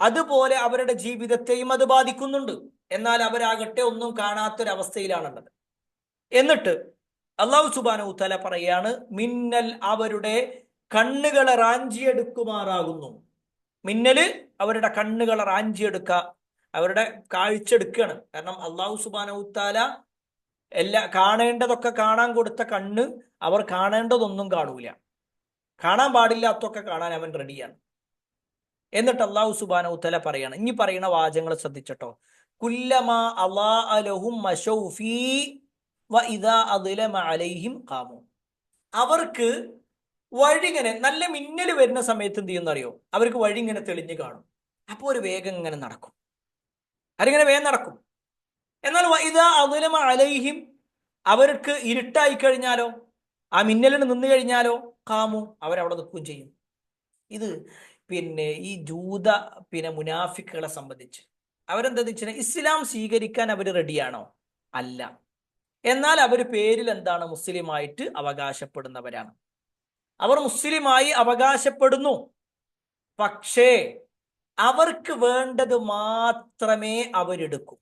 അതുപോലെ അവരുടെ ജീവിതത്തെയും അത് ബാധിക്കുന്നുണ്ട്. എന്നാൽ അവരാകട്ടെ ഒന്നും കാണാത്തൊരവസ്ഥയിലാണുള്ളത്. എന്നിട്ട് അള്ളാഹു സുബ്ഹാനഹു തആല പറയാണ്, മിന്നൽ അവരുടെ കണ്ണുകളെ റാഞ്ചിയെടുക്കുമാറാകുന്നു. മിന്നല് അവരുടെ കണ്ണുകളെ റാഞ്ചിയെടുക്കുക, അവരുടെ കാഴ്ച എടുക്കുകയാണ്. കാരണം അള്ളാഹു സുബ്ഹാനഹു തആല കാണേണ്ടതൊക്കെ കാണാൻ കൊടുത്ത കണ്ണ് അവർ കാണേണ്ടതൊന്നും കാണൂല, കാണാൻ പാടില്ലാത്തൊക്കെ കാണാൻ അവൻ റെഡിയാണ്. എന്നിട്ട് അള്ളാഹു സുബ്ഹാനഹു തആല പറയാണ്, ഇനി പറയുന്ന വാചകങ്ങൾ ശ്രദ്ധിച്ചട്ടോ. കുല്ലമാ അളാഅ ലഹും മശൗ ഫീ വഇദാ അദ്ലമ അലൈഹിം ഖാമു. അവർക്ക് വഴി ഇങ്ങനെ നല്ല മിന്നൽ വരുന്ന സമയത്ത് എന്ത് ചെയ്യുന്നറിയോ? അവർക്ക് വഴി ഇങ്ങനെ തെളിഞ്ഞു കാണും. അപ്പോൾ ഒരു വേഗം ഇങ്ങനെ നടക്കും, അവരിങ്ങനെ വേഗം നടക്കും. എന്നാൽ വഇദാ അദ്ലമ അലൈഹിം, അവർക്ക് ഇരുട്ടായി കഴിഞ്ഞാലോ, ആ മിന്നലിന് നിന്ന് കഴിഞ്ഞാലോ, ഖാമു, അവരവിടെ നിൽക്കുകയും ചെയ്യും. ഇത് ഈ ജൂത മുനാഫിക്കുകളെ സംബന്ധിച്ച് അവരെന്താ വെച്ചാൽ ഇസ്ലാം സ്വീകരിക്കാൻ അവർ റെഡിയാണോ? അല്ല. എന്നാൽ അവർ പേരിൽ എന്താണ്? മുസ്ലിമായിട്ട് അവകാശപ്പെടുന്നവരാണ്. അവർ മുസ്ലിമായി അവകാശപ്പെടുന്നു. പക്ഷേ അവർക്ക് വേണ്ടത് മാത്രമേ അവരെടുക്കൂ.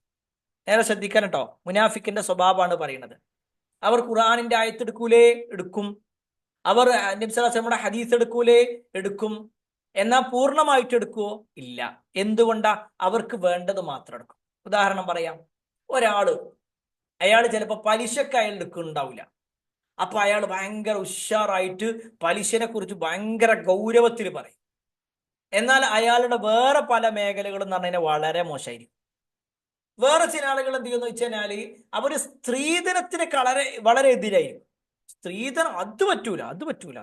നേരെ ശ്രദ്ധിക്കാൻ കേട്ടോ, മുനാഫിക്കിന്റെ സ്വഭാവമാണ് പറയുന്നത്. അവർ ഖുർആനിന്റെ ആയത്ത് എടുക്കൂലേ? എടുക്കും. അവർ നബി സല്ലല്ലാഹു അലൈഹി വസല്ലമയുടെ ഹദീസ് എടുക്കൂലേ? എടുക്കും. എന്നാൽ പൂർണ്ണമായിട്ട് എടുക്കുവോ? ഇല്ല. എന്തുകൊണ്ടാ? അവർക്ക് വേണ്ടത് മാത്രം എടുക്കും. ഉദാഹരണം പറയാം. അയാൾ ചിലപ്പോൾ പലിശക്ക് അയാൾ എടുക്കുന്നുണ്ടാവില്ല. അപ്പൊ അയാൾ ഭയങ്കര ഉഷാറായിട്ട് പലിശനെ കുറിച്ച് ഭയങ്കര ഗൗരവത്തിൽ പറയും. എന്നാൽ അയാളുടെ വേറെ പല മേഖലകളും എന്ന് പറഞ്ഞാൽ വളരെ മോശമായിരിക്കും. വേറെ ചില ആളുകൾ എന്ത് ചെയ്യുന്നു വെച്ച് കഴിഞ്ഞാല് അവര് സ്ത്രീധനത്തിന് വളരെ എതിരായിരിക്കും. സ്ത്രീധനം അത് പറ്റൂല.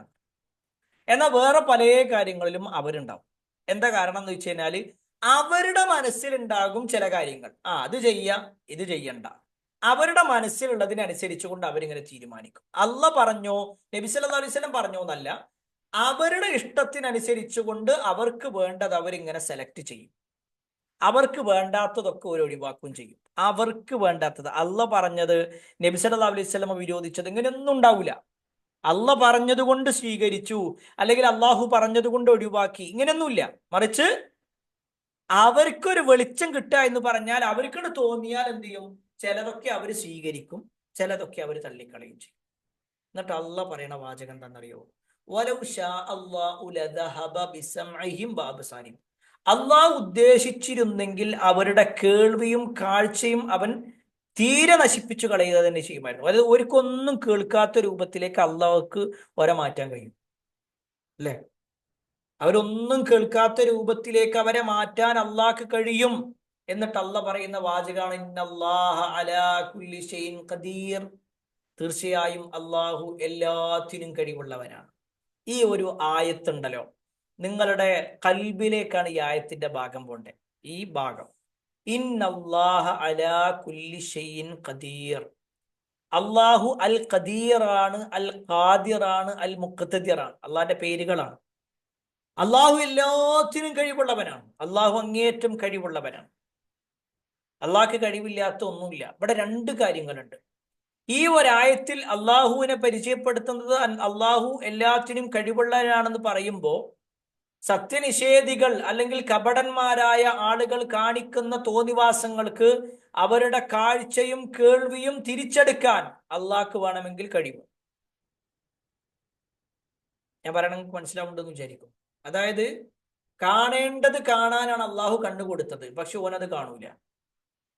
എന്നാൽ വേറെ പല കാര്യങ്ങളിലും അവരുണ്ടാവും. എന്താ കാരണം എന്ന് വെച്ച് കഴിഞ്ഞാല് അവരുടെ മനസ്സിലുണ്ടാകും ചില കാര്യങ്ങൾ. അത് ചെയ്യാം, ഇത് ചെയ്യണ്ട. അവരുടെ മനസ്സിലുള്ളതിനനുസരിച്ച് കൊണ്ട് അവരിങ്ങനെ തീരുമാനിക്കും. അള്ളാഹ് പറഞ്ഞോ, നബി സല്ലല്ലാഹു അലൈഹി വസല്ലം പറഞ്ഞോ എന്നല്ല, അവരുടെ ഇഷ്ടത്തിനനുസരിച്ച് കൊണ്ട് അവർക്ക് വേണ്ടത് അവരിങ്ങനെ സെലക്ട് ചെയ്യും. അവർക്ക് വേണ്ടാത്തതൊക്കെ ഒരു ഒഴിവാക്കുകയും ചെയ്യും. അവർക്ക് വേണ്ടാത്തത് അള്ളാഹ് പറഞ്ഞത്, നബി സല്ലല്ലാഹു അലൈഹി വസല്ലം വിരോധിച്ചത്, ഇങ്ങനെയൊന്നും ഉണ്ടാവില്ല. അള്ളാഹ് പറഞ്ഞത് കൊണ്ട് സ്വീകരിച്ചു, അല്ലെങ്കിൽ അള്ളാഹു പറഞ്ഞത് കൊണ്ട് ഒഴിവാക്കി, ഇങ്ങനെയൊന്നുമില്ല. മറിച്ച് അവർക്കൊരു വെളിച്ചം കിട്ടുക എന്ന് പറഞ്ഞാൽ അവർക്കത് തോന്നിയാൽ എന്ത് ചെയ്യും? ചിലതൊക്കെ അവർ സ്വീകരിക്കും, ചിലതൊക്കെ അവർ തള്ളിക്കളയും ചെയ്യും. എന്നിട്ട് അള്ളാഹ് പറയുന്ന വാചകം എന്താണെന്നറിയോ? വലൗ ശാ അല്ലാഹു ലദഹബ ബിസംഇഹിം വഅബ്സാരിഹിം. അള്ളാഹ് ഉദ്ദേശിച്ചിരുന്നെങ്കിൽ അവരുടെ കേൾവിയും കാഴ്ചയും അവൻ തീരെ നശിപ്പിച്ചു കളയുക തന്നെ ചെയ്യുമായിരുന്നു. അതായത് ഒരിക്കൊന്നും കേൾക്കാത്ത രൂപത്തിലേക്ക് അള്ളാഹ്ക്ക് മാറ്റാൻ കഴിയും, അല്ലെ? അവരൊന്നും കേൾക്കാത്ത രൂപത്തിലേക്ക് അവരെ മാറ്റാൻ അള്ളാഹ്ക്ക് കഴിയും. എന്നിട്ട് അള്ളാഹ് പറയുന്ന വാചകാണ്, ഇന്നല്ലാഹ അലാ കുല്ലി ഷൈഇൻ ഖദീർ. തീർച്ചയായും അള്ളാഹു എല്ലാത്തിനും കഴിവുള്ളവനാണ്. ഈ ഒരു ആയത്തുണ്ടല്ലോ, നിങ്ങളുടെ കൽബിലേക്കാണ് ഈ ആയത്തിന്റെ ഭാഗം പോണ്ടേ. ഈ ഭാഗം, ഇന്നല്ലാഹ അലാ കുല്ലി ഷൈഇൻ ഖദീർ. അള്ളാഹു അൽ ഖദീറാണ്, അൽ ഖാദിറാണ്, അൽ മുഖ്തദിറാണ്. അള്ളാഹിന്റെ പേരുകളാണ്. അള്ളാഹു എല്ലാത്തിനും കഴിവുള്ളവനാണ്. അള്ളാഹു അങ്ങേയറ്റം കഴിവുള്ളവനാണ്. അള്ളാഹ്ക്ക് കഴിവില്ലാത്ത ഒന്നുമില്ല. ഇവിടെ രണ്ട് കാര്യങ്ങളുണ്ട്. ഈ ഒരായത്തിൽ അള്ളാഹുവിനെ പരിചയപ്പെടുത്തുന്നത് അള്ളാഹു എല്ലാത്തിനും കഴിവുള്ളവനാണെന്ന് പറയുമ്പോൾ സത്യനിഷേധികൾ അല്ലെങ്കിൽ കപടന്മാരായ ആളുകൾ കാണിക്കുന്ന തോന്നിവാസങ്ങൾക്ക് അവരുടെ കാഴ്ചയും കേൾവിയും തിരിച്ചെടുക്കാൻ അള്ളാഹ്ക്ക് വേണമെങ്കിൽ കഴിയും. ഞാൻ പറയണമെങ്കിൽ മനസ്സിലാവുന്നുണ്ടെന്ന് വിചാരിക്കും. അതായത് കാണേണ്ടത് കാണാനാണ് അള്ളാഹു കണ്ണുകൊടുത്തത്, പക്ഷെ ഓനത് കാണൂല.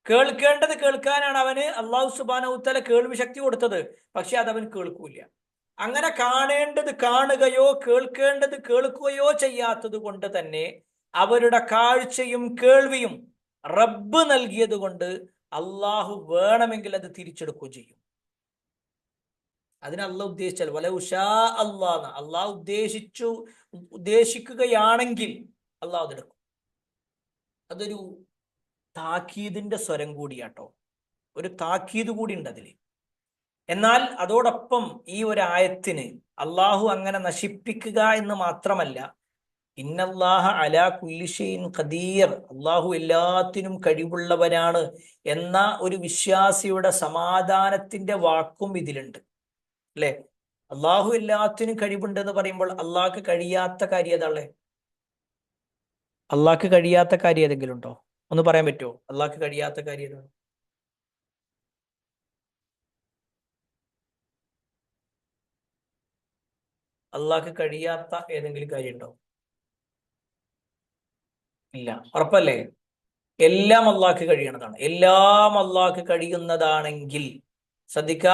കേൾക്കേണ്ടത് കേൾക്കാനാണ് അവന് അള്ളാഹു സുബ്ഹാനഹു വതആല കേൾവി ശക്തി കൊടുത്തത്, പക്ഷെ അതവൻ കേൾക്കൂല. അങ്ങനെ കാണേണ്ടത് കാണുകയോ കേൾക്കേണ്ടത് കേൾക്കുകയോ ചെയ്യാത്തത് കൊണ്ട് തന്നെ അവരുടെ കാഴ്ചയും കേൾവിയും റബ്ബ് നൽകിയത് കൊണ്ട് അള്ളാഹു വേണമെങ്കിൽ അത് തിരിച്ചെടുക്കുകയും ചെയ്യും. അതിന് അള്ളാഹ് ഉദ്ദേശിച്ചാൽ വലൗ ശാ അല്ലാഹ്, അള്ളാഹു ഉദ്ദേശിക്കുകയാണെങ്കിൽ അള്ളാഹു അതെടുക്കും. അതൊരു താക്കീദിന്റെ സ്വരം കൂടിയാട്ടോ, ഒരു താക്കീത് കൂടി ഉണ്ട് അതിൽ. എന്നാൽ അതോടൊപ്പം ഈ ഒരു ആയത്തിന് അള്ളാഹു അങ്ങനെ നശിപ്പിക്കുക എന്ന് മാത്രമല്ല, ഇന്നല്ലാഹ അലാ കുല്ലി ഷൈഇൻ ഖദീർ, അള്ളാഹു എല്ലാത്തിനും കഴിവുള്ളവനാണ് എന്ന ഒരു വിശ്വാസിയുടെ സമാധാനത്തിന്റെ വാക്കും ഇതിലുണ്ട്, അല്ലെ? അള്ളാഹു എല്ലാത്തിനും കഴിവുണ്ട് എന്ന് പറയുമ്പോൾ അള്ളാഹ്ക്ക് കഴിയാത്ത കാര്യം ഏതാളെ? അള്ളാഹ്ക്ക് കഴിയാത്ത കാര്യം ഏതെങ്കിലും ഉണ്ടോ? ഒന്ന് പറയാൻ പറ്റുമോ? അള്ളാഹ്ക്ക് കഴിയാത്ത കാര്യം ഏതാണ്? അള്ളാഹ്ക്ക് കഴിയാത്ത ഏതെങ്കിലും കാര്യം ഉണ്ടോ? ഇല്ല. ഉറപ്പല്ലേ? എല്ലാം അള്ളാഹ്ക്ക് കഴിയണതാണ്. എല്ലാം അള്ളാഹ്ക്ക് കഴിയുന്നതാണെങ്കിൽ, ശ്രദ്ധിക്ക,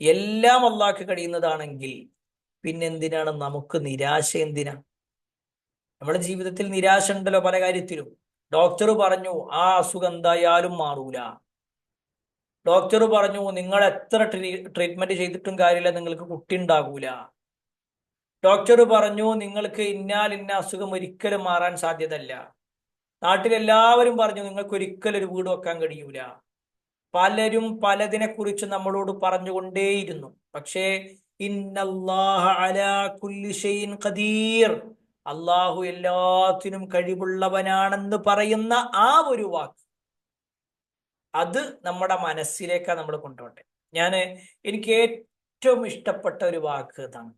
എല്ലാം അള്ളാഹ്ക്ക് കഴിയുന്നതാണെങ്കിൽ പിന്നെന്തിനാണ് നമുക്ക് നിരാശ? എന്തിനാ? നമ്മുടെ ജീവിതത്തിൽ നിരാശ ഉണ്ടല്ലോ പല കാര്യത്തിലും. ഡോക്ടർ പറഞ്ഞു ആ അസുഖം എന്തായാലും മാറൂല. ഡോക്ടർ പറഞ്ഞു നിങ്ങൾ എത്ര ട്രീറ്റ്മെന്റ് ചെയ്തിട്ടും കാര്യമില്ല, നിങ്ങൾക്ക് കുട്ടി ഉണ്ടാകൂല. ഡോക്ടർ പറഞ്ഞു നിങ്ങൾക്ക് ഇന്ന അസുഖം ഒരിക്കലും മാറാൻ സാധ്യതല്ല. നാട്ടിലെല്ലാവരും പറഞ്ഞു നിങ്ങൾക്ക് ഒരിക്കലും ഒരു വീട് വെക്കാൻ കഴിയൂല. പലരും പലതിനെ കുറിച്ച് നമ്മളോട് പറഞ്ഞുകൊണ്ടേയിരുന്നു. പക്ഷേ ഇന്നല്ലാഹ അലാ കുല്ലി ഷൈഇൻ ഖദീർ, അള്ളാഹു എല്ലാത്തിനും കഴിവുള്ളവനാണെന്ന് പറയുന്ന ആ ഒരു വാക്ക്, അത് നമ്മുടെ മനസ്സിലേക്കാണ് നമ്മൾ കൊണ്ടുപോട്ടെ. എനിക്ക് ഏറ്റവും ഇഷ്ടപ്പെട്ട ഒരു വാക്ക് ഇതാണ്.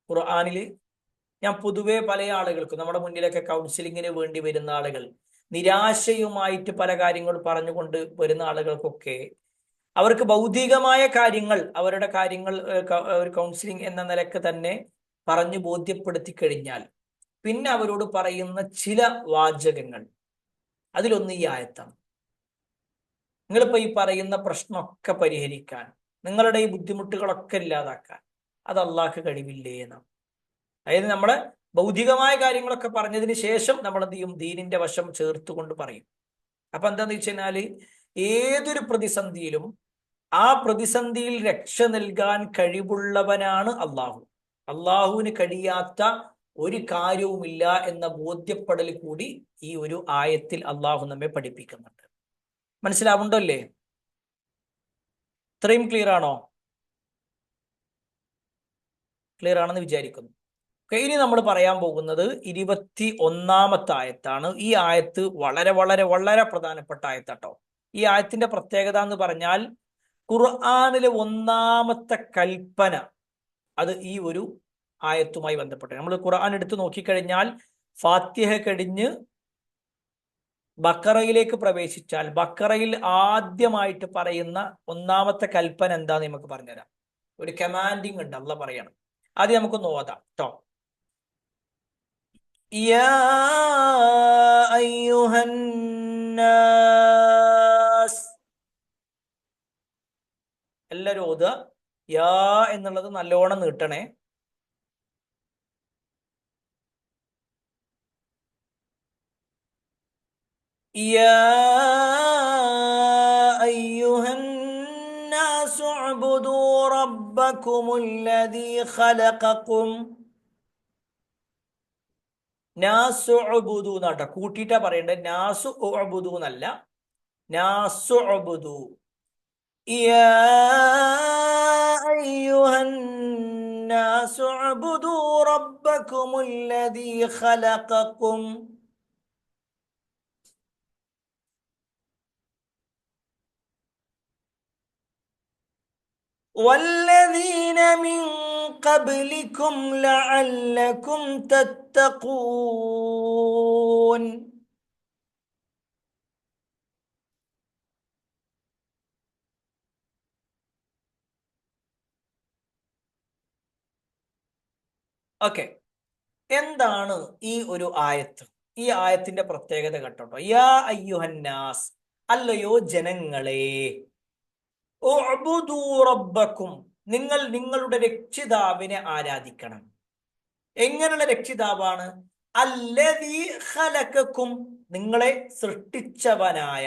ഖുർആനില് ഞാൻ പൊതുവെ പല ആളുകൾക്കും, നമ്മുടെ മുന്നിലൊക്കെ കൗൺസിലിങ്ങിന് വേണ്ടി വരുന്ന ആളുകൾ, നിരാശയുമായിട്ട് പല കാര്യങ്ങൾ പറഞ്ഞുകൊണ്ട് വരുന്ന ആളുകൾക്കൊക്കെ അവർക്ക് ഭൗതികമായ കാര്യങ്ങൾ, അവരുടെ കാര്യങ്ങൾ ഒരു കൗൺസിലിംഗ് എന്ന നിലക്ക് തന്നെ പറഞ്ഞു ബോധ്യപ്പെടുത്തി കഴിഞ്ഞാൽ പിന്നെ അവരോട് പറയുന്ന ചില വാചകങ്ങൾ, അതിലൊന്ന് ഈ ആയത്താണ്. നിങ്ങളിപ്പോ ഈ പറയുന്ന പ്രശ്നമൊക്കെ പരിഹരിക്കാൻ, നിങ്ങളുടെ ഈ ബുദ്ധിമുട്ടുകളൊക്കെ ഇല്ലാതാക്കാൻ അത് അള്ളാഹ്ക്ക് കഴിവില്ലേ എന്നാണ്. അതായത് നമ്മുടെ ഭൗതികമായ കാര്യങ്ങളൊക്കെ പറഞ്ഞതിന് ശേഷം നമ്മൾ എന്ത് ചെയ്യും? ദീനിന്റെ വശം ചേർത്തുകൊണ്ട് പറയും. അപ്പൊ എന്താന്ന് വെച്ച് കഴിഞ്ഞാല് ഏതൊരു പ്രതിസന്ധിയിലും ആ പ്രതിസന്ധിയിൽ രക്ഷ നൽകാൻ കഴിവുള്ളവനാണ് അള്ളാഹു. അള്ളാഹുവിന് കഴിയാത്ത ഒരു കാര്യവുമില്ല എന്ന ബോധ്യപ്പെടൽ കൂടി ഈ ഒരു ആയത്തിൽ അള്ളാഹു നമ്മെ പഠിപ്പിക്കുന്നുണ്ട്. മനസ്സിലാവുണ്ടല്ലേ? ഇത്രയും ക്ലിയർ ആണോ? ക്ലിയർ ആണെന്ന് വിചാരിക്കുന്നു. ഇനി നമ്മൾ പറയാൻ പോകുന്നത് 21-ാമത്തെ ആയത്താണ്. ഈ ആയത്ത് വളരെ വളരെ വളരെ പ്രധാനപ്പെട്ട ആയത്താട്ടോ. ഈ ആയത്തിന്റെ പ്രത്യേകത എന്ന് പറഞ്ഞാൽ ഖുർആനിലെ ഒന്നാമത്തെ കൽപ്പന അത് ഈ ഒരു ആയത്തുമായി ബന്ധപ്പെട്ട്. നമ്മൾ ഖുർആൻ എടുത്ത് നോക്കിക്കഴിഞ്ഞാൽ ഫാത്തിഹ കഴിഞ്ഞ് ബക്കറയിലേക്ക് പ്രവേശിച്ചാൽ ബക്കറയിൽ ആദ്യമായിട്ട് പറയുന്ന ഒന്നാമത്തെ കൽപ്പന എന്താന്ന് നമുക്ക് പറഞ്ഞുതരാം. ഒരു കമാൻഡിങ് ഉണ്ട്, അള്ളാഹ് പറയണം. ആദ്യം നമുക്കൊന്ന് ഓതാം കേട്ടോ. യാ അയ്യുഹന്നാസ്, എല്ലാവരും ഓതുക. യാ എന്നുള്ളത് നല്ലോണം നീട്ടണേ. യാ അയ്യുഹന്നാസു ഉഅ്ബുദൂ റബ്ബകുമുല്ലദീ ഖലഖകും. നാസു ഉഅ്ബുദൂ എന്നാട്ടോ, കൂട്ടിയിട്ടാ പറയേണ്ടത്. നാസു ഉഅ്ബുദൂ എന്നല്ല, നാസു ഉഅ്ബുദൂ. യാ അയ്യുഹന്നാസു ഉഅ്ബുദൂ റബ്ബകുമുല്ലദീ ഖലഖകും. والذين من قبلكم لعلكم تتقون. ഓക്കെ, എന്താണ് ഈ ഒരു ആയത്ത്? ഈ ആയത്തിന്റെ പ്രത്യേകത കേട്ടോ. യാ അയ്യുഹന്നാസ്, അല്ലയോ ജനങ്ങളെ. ഉഅ്ബുദൂ റബ്ബക്കും, നിങ്ങൾ നിങ്ങളുടെ രക്ഷിതാവിനെ ആരാധിക്കണം. എങ്ങനെയുള്ള രക്ഷിതാവാണ്? അല്ലദീ ഖലഖകും, നിങ്ങളെ സൃഷ്ടിച്ചവനായ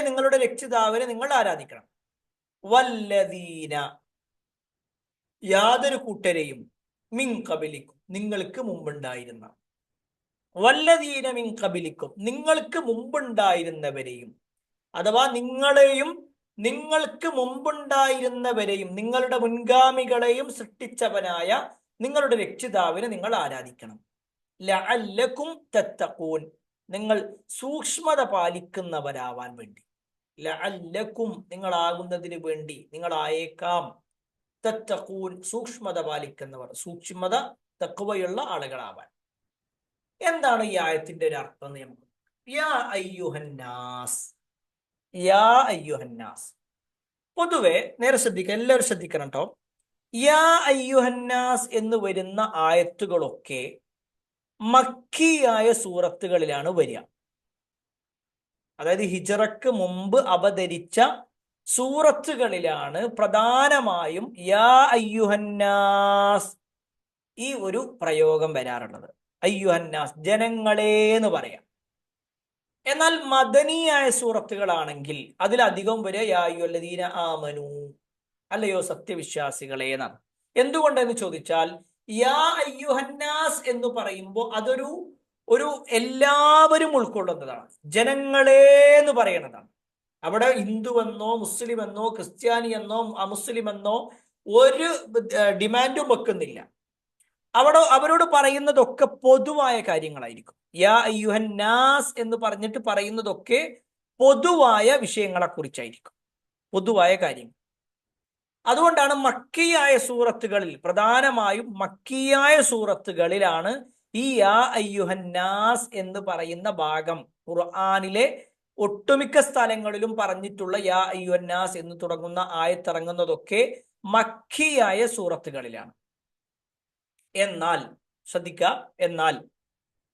നിങ്ങളുടെ രക്ഷിതാവിനെ നിങ്ങൾ ആരാധിക്കണം. വല്ലദീന, യാതൊരു കൂട്ടരെയും, മിൻ ഖബലിക്കും, നിങ്ങൾക്ക് മുമ്പുണ്ടായിരുന്ന, വല്ലദീന മിൻ ഖബലിക്കും, നിങ്ങൾക്ക് മുമ്പുണ്ടായിരുന്നവരെയും, അഥവാ നിങ്ങളെയും നിങ്ങൾക്ക് മുമ്പുണ്ടായിരുന്നവരെയും നിങ്ങളുടെ മുൻഗാമികളെയും സൃഷ്ടിച്ചവനായ നിങ്ങളുടെ രക്ഷിതാവിനെ നിങ്ങൾ ആരാധിക്കണം. ലഅല്ലക്കും തത്തഖൂൻ, നിങ്ങൾ സൂക്ഷ്മത പാലിക്കുന്നവരാവാൻ വേണ്ടി. ലഅല്ലക്കും, നിങ്ങളാകുന്നതിന് വേണ്ടി, നിങ്ങളായേക്കാം. തത്തഖൂൻ, സൂക്ഷ്മത പാലിക്കുന്നവർ, സൂക്ഷ്മത തഖ്വയുള്ള ആളുകളാവാൻ. എന്താണ് ഈ ആയത്തിന്റെ ഒരു അർത്ഥം? നമുക്ക് യാ അയ്യുഹന്നാസ്, യാ അയ്യുഹന്നാസ്. പൊതുവെ നേരെ ശ്രദ്ധിക്കുക, എല്ലാവരും ശ്രദ്ധിക്കണം കേട്ടോ. യാ അയ്യുഹന്നാസ് എന്ന് വരുന്ന ആയത്തുകളൊക്കെ മക്കിയായ സൂറത്തുകളിലാണ് വരിക. അതായത് ഹിജറക്ക് മുമ്പ് അവതരിച്ച സൂറത്തുകളിലാണ് പ്രധാനമായും യാ അയ്യുഹന്നാസ് ഈ ഒരു പ്രയോഗം വരാറുള്ളത്. അയ്യുഹന്നാസ്, ജനങ്ങളെ എന്ന് പറയാം. എന്നാൽ മദനിയായ സൂറത്തുകളാണെങ്കിൽ അതിലധികം വരെ യാ അയ്യുഹല്ലദീന ആമനു, അല്ലയോ സത്യവിശ്വാസികളെ എന്നാണ്. എന്തുകൊണ്ടെന്ന് ചോദിച്ചാൽ യാ അയ്യുഹന്നാസ് എന്ന് പറയുമ്പോൾ അതൊരു എല്ലാവരും ഉൾക്കൊള്ളുന്നതാണ്. ജനങ്ങളെ എന്ന് പറയുന്നതാണ്. അവിടെ ഹിന്ദുവെന്നോ മുസ്ലിമെന്നോ ക്രിസ്ത്യാനിയെന്നോ അമുസ്ലിമെന്നോ ഒരു ഡിമാൻഡും വെക്കുന്നില്ല. അവരോട് പറയുന്നതൊക്കെ പൊതുവായ കാര്യങ്ങളായിരിക്കും. യാ അയ്യുഹന്നാസ് എന്ന് പറഞ്ഞിട്ട് പറയുന്നതൊക്കെ പൊതുവായ വിഷയങ്ങളെ കുറിച്ചായിരിക്കും, പൊതുവായ കാര്യങ്ങൾ. അതുകൊണ്ടാണ് മക്കിയായ സൂറത്തുകളിൽ, പ്രധാനമായും മക്കിയായ സൂറത്തുകളിലാണ് ഈ യാ അയ്യുഹന്നാസ് എന്ന് പറയുന്ന ഭാഗം ഖുർആനിലെ ഒട്ടുമിക്ക സ്ഥലങ്ങളിലും പറഞ്ഞിട്ടുള്ള യാ അയ്യുഹന്നാസ് എന്ന് തുടങ്ങുന്ന ആയത്തിറങ്ങുന്നതൊക്കെ മക്കിയായ സൂറത്തുകളിലാണ്. എന്നാൽ ശ്രദ്ധിക്കുക, എന്നാൽ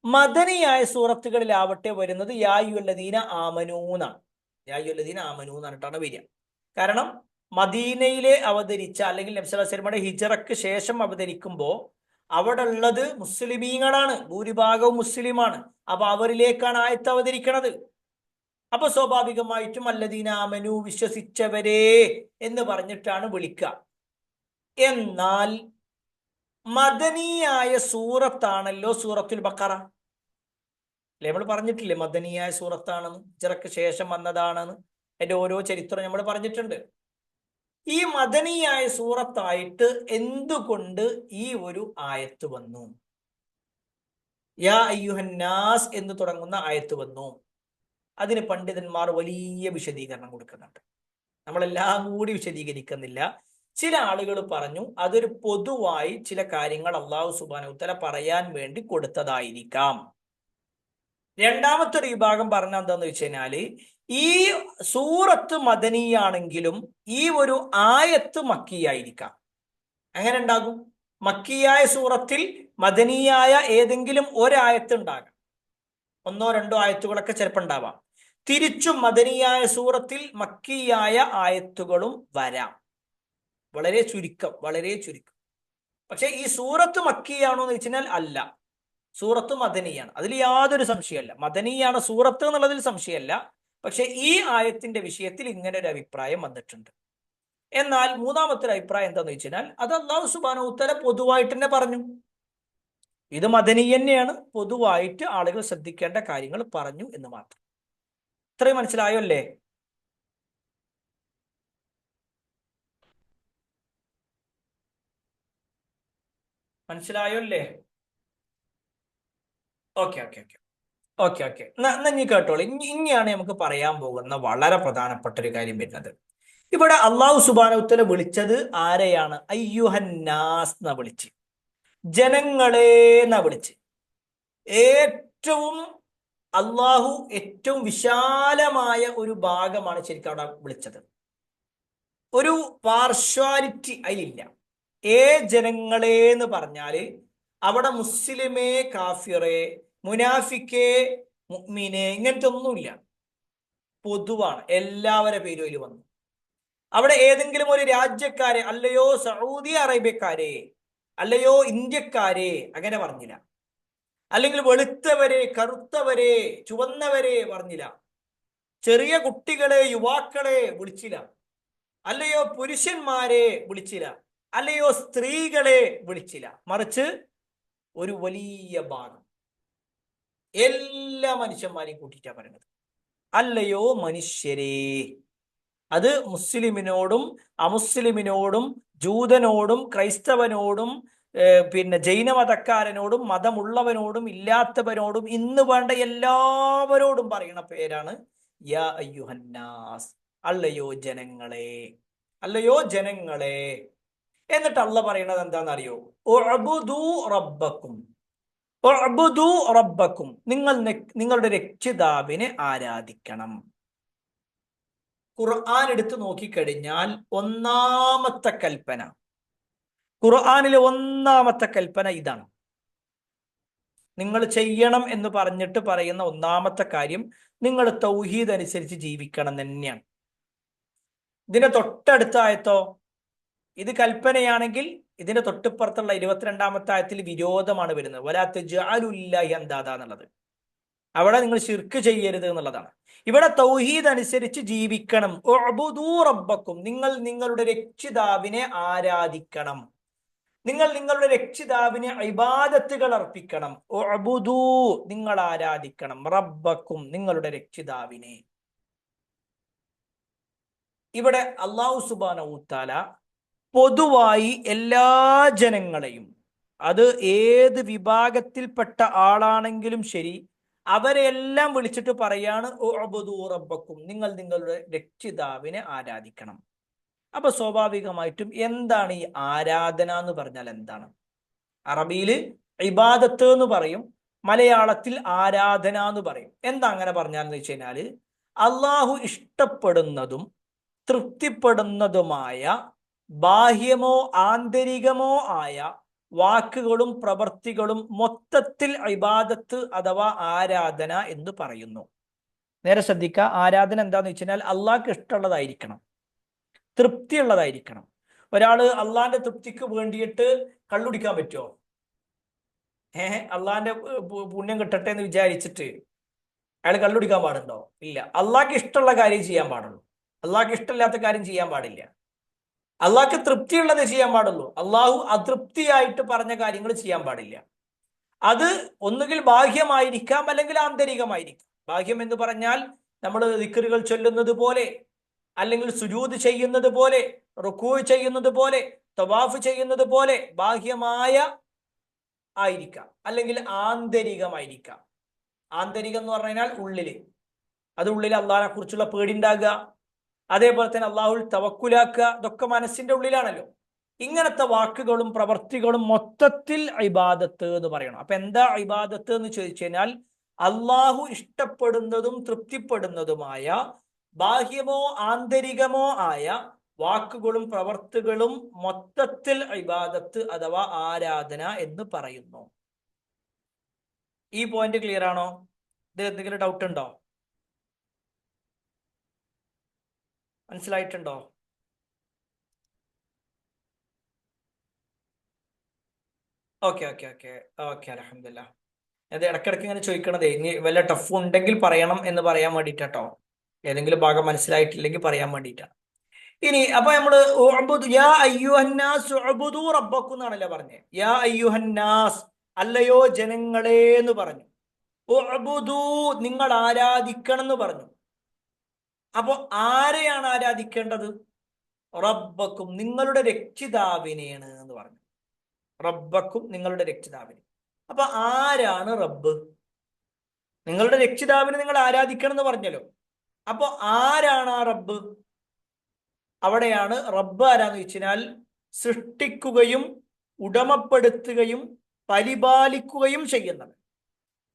മദനിയായ സൂറത്തുകളിലാവട്ടെ വരുന്നത് യാ അയ്യുഹല്ലദീന ആമനൂന്നാണ്. യാ അയ്യുഹല്ലദീന ആമനൂന്നായിട്ടാണ് വരിക. കാരണം മദീനയിലെ അവതരിച്ച, അല്ലെങ്കിൽ നബി സല്ലല്ലാഹു അലൈഹി വസല്ലമയുടെ ഹിജറക്ക് ശേഷം അവതരിക്കുമ്പോൾ അവിടെ ഉള്ളത് മുസ്ലിമീങ്ങളാണ്, ഭൂരിഭാഗവും മുസ്ലിമാണ്. അപ്പൊ അവരിലേക്കാണ് ആയത്ത് അവതരിക്കണത്. അപ്പൊ സ്വാഭാവികമായിട്ടും അല്ലദീന ആമനു, വിശ്വസിച്ചവരെ എന്ന് പറഞ്ഞിട്ടാണ് വിളിക്കുക. എന്നാൽ മദനിയായ സൂറത്താണല്ലോ സൂറത്തുൽ ബഖറ. അല്ലെ, നമ്മൾ പറഞ്ഞിട്ടില്ലേ മദനിയായ സൂറത്താണെന്ന്, ഹിജറക്ക് ശേഷം വന്നതാണെന്ന്. അതിന്റെ ഓരോ ചരിത്രം നമ്മൾ പറഞ്ഞിട്ടുണ്ട്. ഈ മദനിയായ സൂറത്തായിട്ട് എന്തുകൊണ്ട് ഈ ഒരു ആയത്ത് വന്നു, യാ അയ്യുഹന്നാസ് എന്ന് തുടങ്ങുന്ന ആയത്ത് വന്നു? അതിന് പണ്ഡിതന്മാർ വലിയ വിശദീകരണം കൊടുക്കുന്നുണ്ട്. നമ്മളെല്ലാം കൂടി വിശദീകരിക്കുന്നില്ല. ചില ആളുകൾ പറഞ്ഞു അതൊരു പൊതുവായി ചില കാര്യങ്ങൾ അല്ലാഹു സുബ്ഹാനഹു വതആല പറയാൻ വേണ്ടി കൊടുത്തതായിരിക്കാം. രണ്ടാമത്തെ ഒരു വിഭാഗം പറഞ്ഞ എന്താന്ന് വെച്ച് കഴിഞ്ഞാല്, ഈ സൂറത്ത് മദനിയാണെങ്കിലും ഈ ഒരു ആയത്ത് മക്കിയായിരിക്കാം. അങ്ങനെ ഉണ്ടാകും. മക്കിയായ സൂറത്തിൽ മദനിയായ ഏതെങ്കിലും ഒരായത്ത് ഉണ്ടാകാം, ഒന്നോ രണ്ടോ ആയത്തുകളൊക്കെ ചിലപ്പോൾ ഉണ്ടാവാം. തിരിച്ചും മദനിയായ സൂറത്തിൽ മക്കിയായ ആയത്തുകളും വരാം. വളരെ ചുരുക്കം, വളരെ ചുരുക്കം. പക്ഷെ ഈ സൂറത്ത് മക്കിയാണോ എന്ന് വെച്ചാൽ അല്ല, സൂറത്ത് മദനിയാണ്. അതിൽ യാതൊരു സംശയമല്ല. മദനിയാണ് സൂറത്ത് എന്നുള്ളതിൽ സംശയമല്ല. പക്ഷെ ഈ ആയത്തിന്റെ വിഷയത്തിൽ ഇങ്ങനെ ഒരു അഭിപ്രായം വന്നിട്ടുണ്ട്. എന്നാൽ മൂന്നാമത്തെ ഒരു അഭിപ്രായം എന്താന്ന് വെച്ചാൽ അത് അല്ലാഹു സുബ്ഹാനഹു വതആല പൊതുവായിട്ട് തന്നെ പറഞ്ഞു. ഇത് മദനി തന്നെയാണ്, പൊതുവായിട്ട് ആളുകൾ ശ്രദ്ധിക്കേണ്ട കാര്യങ്ങൾ പറഞ്ഞു എന്ന് മാത്രം. ഇത്രയും മനസ്സിലായോ അല്ലേ? മനസ്സിലായോ അല്ലേ? Okay okay okay okay okay എന്നാ ഇനി കേട്ടോളൂ. ഇനിയാണ് നമുക്ക് പറയാൻ പോകുന്ന വളരെ പ്രധാനപ്പെട്ട ഒരു കാര്യം വരുന്നത്. ഇവിടെ അള്ളാഹു സുബ്ഹാനഹു വതആല വിളിച്ചത് ആരെയാണ്? അയ്യുഹന്നാസ് എന്നാ വിളിച്ച്, ജനങ്ങളെ എന്നാ വിളിച്ച്. ഏറ്റവും അള്ളാഹു ഏറ്റവും വിശാലമായ ഒരു ഭാഗമാണ് ശരിക്കും അവിടെ വിളിച്ചത്. ഒരു പാർഷ്വാലിറ്റി അതിലില്ല. ജനങ്ങളെ എന്ന് പറഞ്ഞാല് അവിടെ മുസ്ലിമേ കാഫിറെ, മുനാഫിക്കേ മുഅ്മിനെ, ഇങ്ങനത്തെ ഒന്നുമില്ല. പൊതുവാണ്, എല്ലാവരുടെ പേരും അതിൽ വന്നു. അവിടെ ഏതെങ്കിലും ഒരു രാജ്യക്കാരെ, അല്ലയോ സൗദി അറേബ്യക്കാരെ, അല്ലയോ ഇന്ത്യക്കാരെ, അങ്ങനെ പറഞ്ഞില്ല. അല്ലെങ്കിൽ വെളുത്തവരെ, കറുത്തവരെ, ചുവന്നവരെ പറഞ്ഞില്ല. ചെറിയ കുട്ടികളെ, യുവാക്കളെ വിളിച്ചില്ല. അല്ലയോ പുരുഷന്മാരെ വിളിച്ചില്ല. അല്ലയോ സ്ത്രീകളെ വിളിച്ചില്ല. മറിച്ച് ഒരു വലിയ ഭാഗം, എല്ലാ മനുഷ്യന്മാരെയും കൂട്ടിയിട്ടാ പറയുന്നത്. അല്ലയോ മനുഷ്യരെ, അത് മുസ്ലിമിനോടും അമുസ്ലിമിനോടും ജൂതനോടും ക്രൈസ്തവനോടും പിന്നെ ജൈനമതക്കാരനോടും മതമുള്ളവനോടും ഇല്ലാത്തവനോടും ഇന്ന് വേണ്ട എല്ലാവരോടും പറയുന്ന പേരാണ് യാ അയ്യുഹന്നാസ്, അല്ലയോ ജനങ്ങളെ, അല്ലയോ ജനങ്ങളെ. എന്നിട്ട് അള്ള പറയുന്നത് എന്താണെന്നറിയോ? ഉഅ്ബുദൂ റബ്ബക്കും, ഉഅ്ബുദൂ റബ്ബക്കും, നിങ്ങളുടെ രക്ഷിതാവിനെ ആരാധിക്കണം. ഖുർആൻ എടുത്ത് നോക്കിക്കഴിഞ്ഞാൽ ഒന്നാമത്തെ കൽപ്പന, ഖുർആനിലെ ഒന്നാമത്തെ കൽപ്പന ഇതാണ്. നിങ്ങൾ ചെയ്യണം എന്ന് പറഞ്ഞിട്ട് പറയുന്ന ഒന്നാമത്തെ കാര്യം നിങ്ങൾ തൗഹീദ് അനുസരിച്ച് ജീവിക്കണം തന്നെയാണ്. ഇതിന്റെ തൊട്ടടുത്ത ആയത്തോ, ഇത് കൽപ്പനയാണെങ്കിൽ ഇതിന്റെ തൊട്ടിപ്പുറത്തുള്ള 22-ാമത്തെ ആയത്തിൽ വിരോധമാണ് വരുന്നത്. വലാ തജ്അലു ലില്ലാഹി അൻദാദ എന്നുള്ളത്, അവിടെ നിങ്ങൾ ശിർക്ക് ചെയ്യരുത് എന്നുള്ളതാണ്. ഇവിടെ തൗഹീദ് അനുസരിച്ച് ജീവിക്കണം. ഉഅ്ബുദൂ റബ്ബക്കും, നിങ്ങൾ നിങ്ങളുടെ രക്ഷിതാവിനെ ആരാധിക്കണം, നിങ്ങൾ നിങ്ങളുടെ രക്ഷിതാവിന് ഇബാദത്തുകൾ അർപ്പിക്കണം. ഉഅ്ബുദൂ, നിങ്ങൾ ആരാധിക്കണം, റബ്ബക്കും, നിങ്ങളുടെ രക്ഷിതാവിനെ. ഇവിടെ അല്ലാഹു സുബ്ഹാനഹു തആല പൊതുവായി എല്ലാ ജനങ്ങളെയും, അത് ഏത് വിഭാഗത്തിൽപ്പെട്ട ആളാണെങ്കിലും ശരി, അവരെല്ലാം വിളിച്ചിട്ട് പറയാണ് ഉഅ്ബുദൂ റബ്ബക്കും, നിങ്ങൾ നിങ്ങളുടെ രക്ഷിതാവിനെ ആരാധിക്കണം. അപ്പൊ സ്വാഭാവികമായിട്ടും എന്താണ് ഈ ആരാധന എന്ന് പറഞ്ഞാൽ എന്താണ്? അറബിയിൽ ഇബാദത്ത് എന്ന് പറയും, മലയാളത്തിൽ ആരാധന എന്ന് പറയും. എന്താ അങ്ങനെ പറഞ്ഞാലെന്ന് വെച്ച് കഴിഞ്ഞാല്, അള്ളാഹു ഇഷ്ടപ്പെടുന്നതും തൃപ്തിപ്പെടുന്നതുമായ ബാഹ്യമോ ആന്തരികമോ ആയ വാക്കുകളും പ്രവർത്തികളും മൊത്തത്തിൽ ഇബാദത്ത് അഥവാ ആരാധന എന്ന് പറയുന്നു. നേരെ ശ്രദ്ധിക്കുക, ആരാധന എന്താന്ന് വെച്ച് കഴിഞ്ഞാൽ അള്ളാഹ്ക്ക് ഇഷ്ടമുള്ളതായിരിക്കണം, തൃപ്തിയുള്ളതായിരിക്കണം. ഒരാള് അള്ളാന്റെ തൃപ്തിക്ക് വേണ്ടിയിട്ട് കള്ളുടിക്കാൻ പറ്റുമോ? അള്ളാന്റെ പുണ്യം കിട്ടട്ടെ എന്ന് വിചാരിച്ചിട്ട് അയാൾ കള്ളുടിക്കാൻ പാടുണ്ടോ? ഇല്ല. അള്ളാഹ്ക്ക് ഇഷ്ടമുള്ള കാര്യം ചെയ്യാൻ പാടുള്ളൂ, അള്ളാഹ്ക്ക് ഇഷ്ടമില്ലാത്ത കാര്യം ചെയ്യാൻ പാടില്ല. അള്ളാഹ്ക്ക് തൃപ്തിയുള്ളത് ചെയ്യാൻ പാടുള്ളൂ, അള്ളാഹു അതൃപ്തിയായിട്ട് പറഞ്ഞ കാര്യങ്ങൾ ചെയ്യാൻ പാടില്ല. അത് ഒന്നുകിൽ ബാഹ്യമായിരിക്കാം അല്ലെങ്കിൽ ആന്തരികമായിരിക്കാം. ബാഹ്യം എന്ന് പറഞ്ഞാൽ നമ്മൾ ദിക്റുകൾ ചൊല്ലുന്നത് പോലെ, അല്ലെങ്കിൽ സുജൂദ് ചെയ്യുന്നത് പോലെ, റുക്കൂ ചെയ്യുന്നത് പോലെ, തവാഫ് ചെയ്യുന്നത് പോലെ ബാഹ്യമായ ആയിരിക്കാം, അല്ലെങ്കിൽ ആന്തരികമായിരിക്കാം. ആന്തരികം എന്ന് പറഞ്ഞു കഴിഞ്ഞാൽ ഉള്ളില്, അത് ഉള്ളിൽ അള്ളാഹിനെ കുറിച്ചുള്ള പേടി ഉണ്ടാകുക, അതേപോലെ തന്നെ അള്ളാഹുൽ തവക്കുലാക്കുക, ഇതൊക്കെ മനസ്സിന്റെ ഉള്ളിലാണല്ലോ. ഇങ്ങനത്തെ വാക്കുകളും പ്രവർത്തികളും മൊത്തത്തിൽ ഇബാദത്ത് എന്ന് പറയണം. അപ്പൊ എന്താ ഇബാദത്ത് എന്ന് ചോദിച്ചു കഴിഞ്ഞാൽ, അള്ളാഹു ഇഷ്ടപ്പെടുന്നതും തൃപ്തിപ്പെടുന്നതുമായ ബാഹ്യമോ ആന്തരികമോ ആയ വാക്കുകളും പ്രവർത്തികളും മൊത്തത്തിൽ ഇബാദത്ത് അഥവാ ആരാധന എന്ന് പറയുന്നു. ഈ പോയിന്റ് ക്ലിയർ ആണോ? ഇത് എന്തെങ്കിലും ഡൗട്ട് ഉണ്ടോ? മനസ്സിലായിട്ടുണ്ടോ? ഓക്കെ ഓക്കെ ഓക്കെ ഓക്കെ, അൽഹംദുലില്ലാ. അത് ഇടയ്ക്കിടയ്ക്ക് ഇങ്ങനെ ചോദിക്കണതേ, ഇനി വല്ല ടഫ് ഉണ്ടെങ്കിൽ പറയണം എന്ന് പറയാൻ വേണ്ടിയിട്ടോ, ഏതെങ്കിലും ഭാഗം മനസ്സിലായിട്ടില്ലെങ്കിൽ പറയാൻ വേണ്ടിയിട്ടാണ്. ഇനി അപ്പൊ നമ്മള് യാ അയ്യുഹന്നാസ് ഉഅ്ബുദൂ റബ്ബക്കും എന്നാണല്ലോ പറഞ്ഞത്. യാ അയ്യുഹന്നാസ്, അല്ലയോ ജനങ്ങളെ എന്ന് പറഞ്ഞു. ഉഅ്ബുദൂ, നിങ്ങൾ ആരാധിക്കണം എന്ന് പറഞ്ഞു. അപ്പൊ ആരെയാണ് ആരാധിക്കേണ്ടത്? റബ്ബക്കും, നിങ്ങളുടെ രക്ഷിതാവിനെയാണ് എന്ന് പറഞ്ഞു. റബ്ബക്കും, നിങ്ങളുടെ രക്ഷിതാവിനെ. അപ്പൊ ആരാണ് റബ്ബ്? നിങ്ങളുടെ രക്ഷിതാവിനെ നിങ്ങൾ ആരാധിക്കണം എന്ന് പറഞ്ഞല്ലോ. അപ്പൊ ആരാണ് ആ റബ്ബ്? അവിടെയാണ് റബ്ബ് ആരാന്ന് വെച്ചാൽ സൃഷ്ടിക്കുകയും ഉടമപ്പെടുത്തുകയും പരിപാലിക്കുകയും ചെയ്യുന്നത്.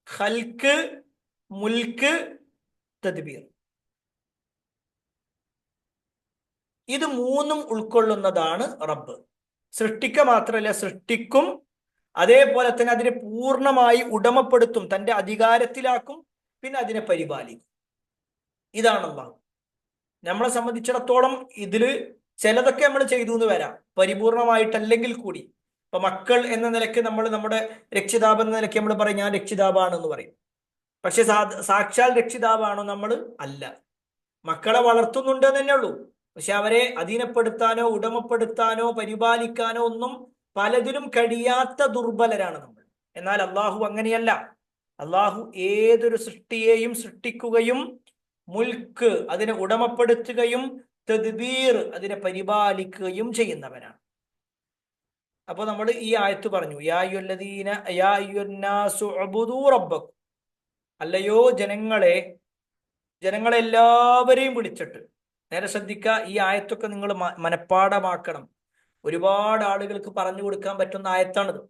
ഖൽക്ക്, മുൽക്ക്, തദ്ബീർ, ഇത് മൂന്നും ഉൾക്കൊള്ളുന്നതാണ് റബ്ബ്. സൃഷ്ടിക്ക മാത്രമല്ല, സൃഷ്ടിക്കും, അതേപോലെ തന്നെ അതിനെ പൂർണ്ണമായി ഉടമപ്പെടുത്തും, തൻ്റെ അധികാരത്തിലാക്കും, പിന്നെ അതിനെ പരിപാലിക്കും. ഇതാണ് അല്ലാഹ്. നമ്മളെ സംബന്ധിച്ചിടത്തോളം ഇതില് ചിലതൊക്കെ നമ്മൾ ചെയ്തു എന്ന് വരാം, പരിപൂർണമായിട്ടല്ലെങ്കിൽ കൂടി. ഇപ്പൊ മക്കൾ എന്ന നിലയ്ക്ക് നമ്മൾ നമ്മുടെ രക്ഷിതാവ് എന്ന നിലയ്ക്ക് നമ്മൾ പറയും ഞാൻ രക്ഷിതാവാണെന്ന് പറയും. പക്ഷെ സാക്ഷാൽ രക്ഷിതാവാണോ നമ്മൾ? അല്ല. മക്കളെ വളർത്തുന്നുണ്ട് എന്ന് തന്നെ ഉള്ളൂ. പക്ഷെ അവരെ അധീനപ്പെടുത്താനോ ഉടമപ്പെടുത്താനോ പരിപാലിക്കാനോ ഒന്നും പലതിലും കഴിയാത്ത ദുർബലരാണ് നമ്മൾ. എന്നാൽ അള്ളാഹു അങ്ങനെയല്ല. അള്ളാഹു ഏതൊരു സൃഷ്ടിയെയും സൃഷ്ടിക്കുകയും മുൽക്ക്, അതിനെ ഉടമപ്പെടുത്തുകയും തദ്ബീർ അതിനെ പരിപാലിക്കുകയും ചെയ്യുന്നവനാണ്. അപ്പൊ നമ്മൾ ഈ ആയത്ത് പറഞ്ഞു, യാ അയ്യുഹല്ലദീന യാ അയ്യുന്നാസു ഉബ്ദൂ റബ്ബക്കും, അല്ലയോ ജനങ്ങളെല്ലാവരെയും വിളിച്ചിട്ട്. നേരെ ശ്രദ്ധിക്കുക, ഈ ആയത്തൊക്കെ നിങ്ങൾ മനഃപ്പാഠമാക്കണം. ഒരുപാട് ആളുകൾക്ക് പറഞ്ഞു കൊടുക്കാൻ പറ്റുന്ന ആയത്താണിത്.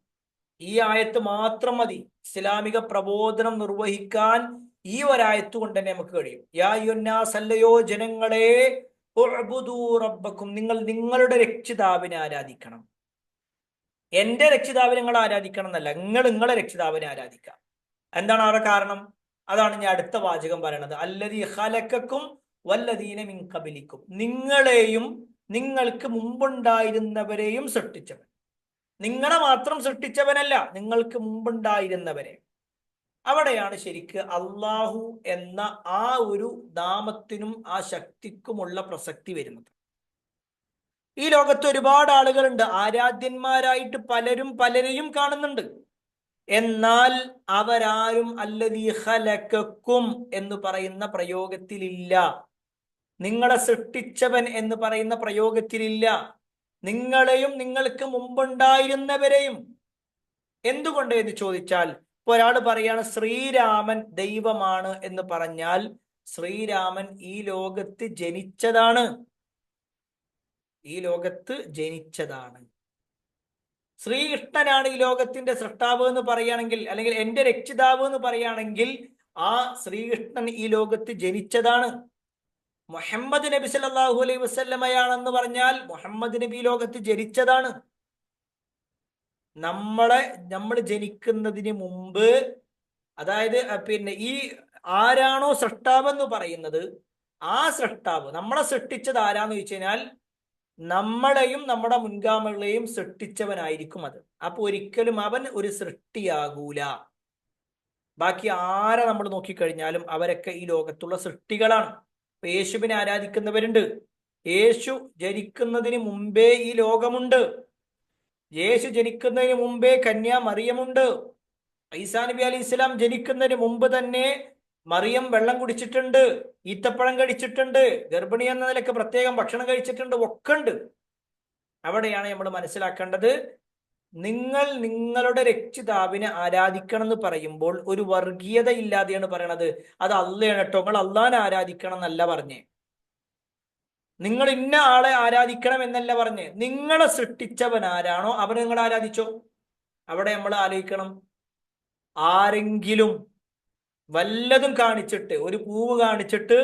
ഈ ആയത്ത് മാത്രം മതി ഇസ്ലാമിക പ്രബോധനം നിർവഹിക്കാൻ. ഈ ഒരായത്ത് കൊണ്ട് തന്നെ നമുക്ക് കഴിയും. യാ അയ്യുന്നാസ്, അല്ലയോ ജനങ്ങളെ, ഉഅ്ബുദൂ റബ്ബക്കും, നിങ്ങൾ നിങ്ങളുടെ രക്ഷിതാവിനെ ആരാധിക്കണം. എന്റെ രക്ഷിതാവിനെ നിങ്ങൾ ആരാധിക്കണം എന്നല്ല, നിങ്ങളെ രക്ഷിതാവിനെ ആരാധിക്കാം. എന്താണ് അവരുടെ കാരണം? അതാണ് ഞാൻ അടുത്ത വാചകം പറയണത്. അല്ലദീ ഖലഖക്കും വല്ലദീന മിൻ ഖബലിക്കും, നിങ്ങളെയും നിങ്ങൾക്ക് മുമ്പുണ്ടായിരുന്നവരെയും സൃഷ്ടിച്ചവൻ. നിങ്ങളെ മാത്രം സൃഷ്ടിച്ചവനല്ല, നിങ്ങൾക്ക് മുമ്പുണ്ടായിരുന്നവരെ. അവിടെയാണ് ശരിക്ക് അള്ളാഹു എന്ന ആ ഒരു നാമത്തിനും ആ ശക്തിക്കുമുള്ള പ്രസക്തി വരുന്നത്. ഈ ലോകത്ത് ഒരുപാട് ആളുകളുണ്ട്, ആരാധ്യന്മാരായിട്ട് പലരും പലരെയും കാണുന്നുണ്ട്. എന്നാൽ അവരാരും അല്ലദീ ഖലഖക്കും എന്ന് പറയുന്ന പ്രയോഗത്തിലില്ല. നിങ്ങളെ സൃഷ്ടിച്ചവൻ എന്ന് പറയുന്ന പ്രയോഗത്തിലില്ല. നിങ്ങളെയും നിങ്ങൾക്ക് മുമ്പുണ്ടായിരുന്നവരെയും. എന്തുകൊണ്ട് എന്ന് ചോദിച്ചാൽ, ഇപ്പൊ ഒരാൾ പറയാണ് ശ്രീരാമൻ ദൈവമാണ് എന്ന് പറഞ്ഞാൽ, ശ്രീരാമൻ ഈ ലോകത്ത് ജനിച്ചതാണ്. ശ്രീകൃഷ്ണനാണ് ഈ ലോകത്തിന്റെ സൃഷ്ടാവ് എന്ന് പറയുകയാണെങ്കിൽ, അല്ലെങ്കിൽ എന്റെ രക്ഷിതാവ് എന്ന് പറയുകയാണെങ്കിൽ, ആ ശ്രീകൃഷ്ണൻ ഈ ലോകത്ത് ജനിച്ചതാണ്. മുഹമ്മദ് നബി സല്ലല്ലാഹു അലൈഹി വസല്ലമയാണെന്ന് പറഞ്ഞാൽ മുഹമ്മദ് നബി ലോകത്ത് ജനിച്ചതാണ്. നമ്മൾ ജനിക്കുന്നതിന് മുമ്പ്, അതായത് ഈ ആരാണോ സൃഷ്ടാവ് എന്ന് പറയുന്നത്, ആ സൃഷ്ടാവ് നമ്മളെ സൃഷ്ടിച്ചത് ആരാന്ന് ചോദിച്ചു കഴിഞ്ഞാൽ നമ്മളെയും നമ്മുടെ മുൻഗാമികളെയും സൃഷ്ടിച്ചവനായിരിക്കും അത്. അപ്പൊ ഒരിക്കലും അവൻ ഒരു സൃഷ്ടിയാകൂല. ബാക്കി ആരെ നമ്മൾ നോക്കിക്കഴിഞ്ഞാലും അവരൊക്കെ ഈ ലോകത്തുള്ള സൃഷ്ടികളാണ്. ഇപ്പൊ യേശുവിനെ ആരാധിക്കുന്നവരുണ്ട്. യേശു ജനിക്കുന്നതിന് മുമ്പേ ഈ ലോകമുണ്ട്. യേശു ജനിക്കുന്നതിന് മുമ്പേ കന്യാ മറിയമുണ്ട്. ഈസാ നബി അലൈഹി ഇസ്ലാം ജനിക്കുന്നതിന് മുമ്പ് തന്നെ മറിയം വെള്ളം കുടിച്ചിട്ടുണ്ട്, ഈത്തപ്പഴം കഴിച്ചിട്ടുണ്ട്, ഗർഭിണി എന്ന നിലയ്ക്ക് പ്രത്യേകം ഭക്ഷണം കഴിച്ചിട്ടുണ്ട്, ഒക്കെ ഉണ്ട്. അവിടെയാണ് നമ്മൾ മനസ്സിലാക്കേണ്ടത്, നിങ്ങൾ നിങ്ങളുടെ രക്ഷിതാവിനെ ആരാധിക്കണം എന്ന് പറയുമ്പോൾ ഒരു വർഗീയത ഇല്ലാതെയാണ് പറയണത്. അത് അള്ളയാണ് കേട്ടോ, നിങ്ങൾ അള്ളാനെ ആരാധിക്കണം എന്നല്ല പറഞ്ഞേ. നിങ്ങൾ ഇന്ന ആളെ ആരാധിക്കണം എന്നല്ല പറഞ്ഞേ. നിങ്ങളെ സൃഷ്ടിച്ചവൻ ആരാണോ അവനെ നിങ്ങൾ ആരാധിച്ചോ. അവിടെ നമ്മൾ ആലോചിക്കണം, ആരെങ്കിലും വല്ലതും കാണിച്ചിട്ട്, ഒരു പൂവ് കാണിച്ചിട്ട്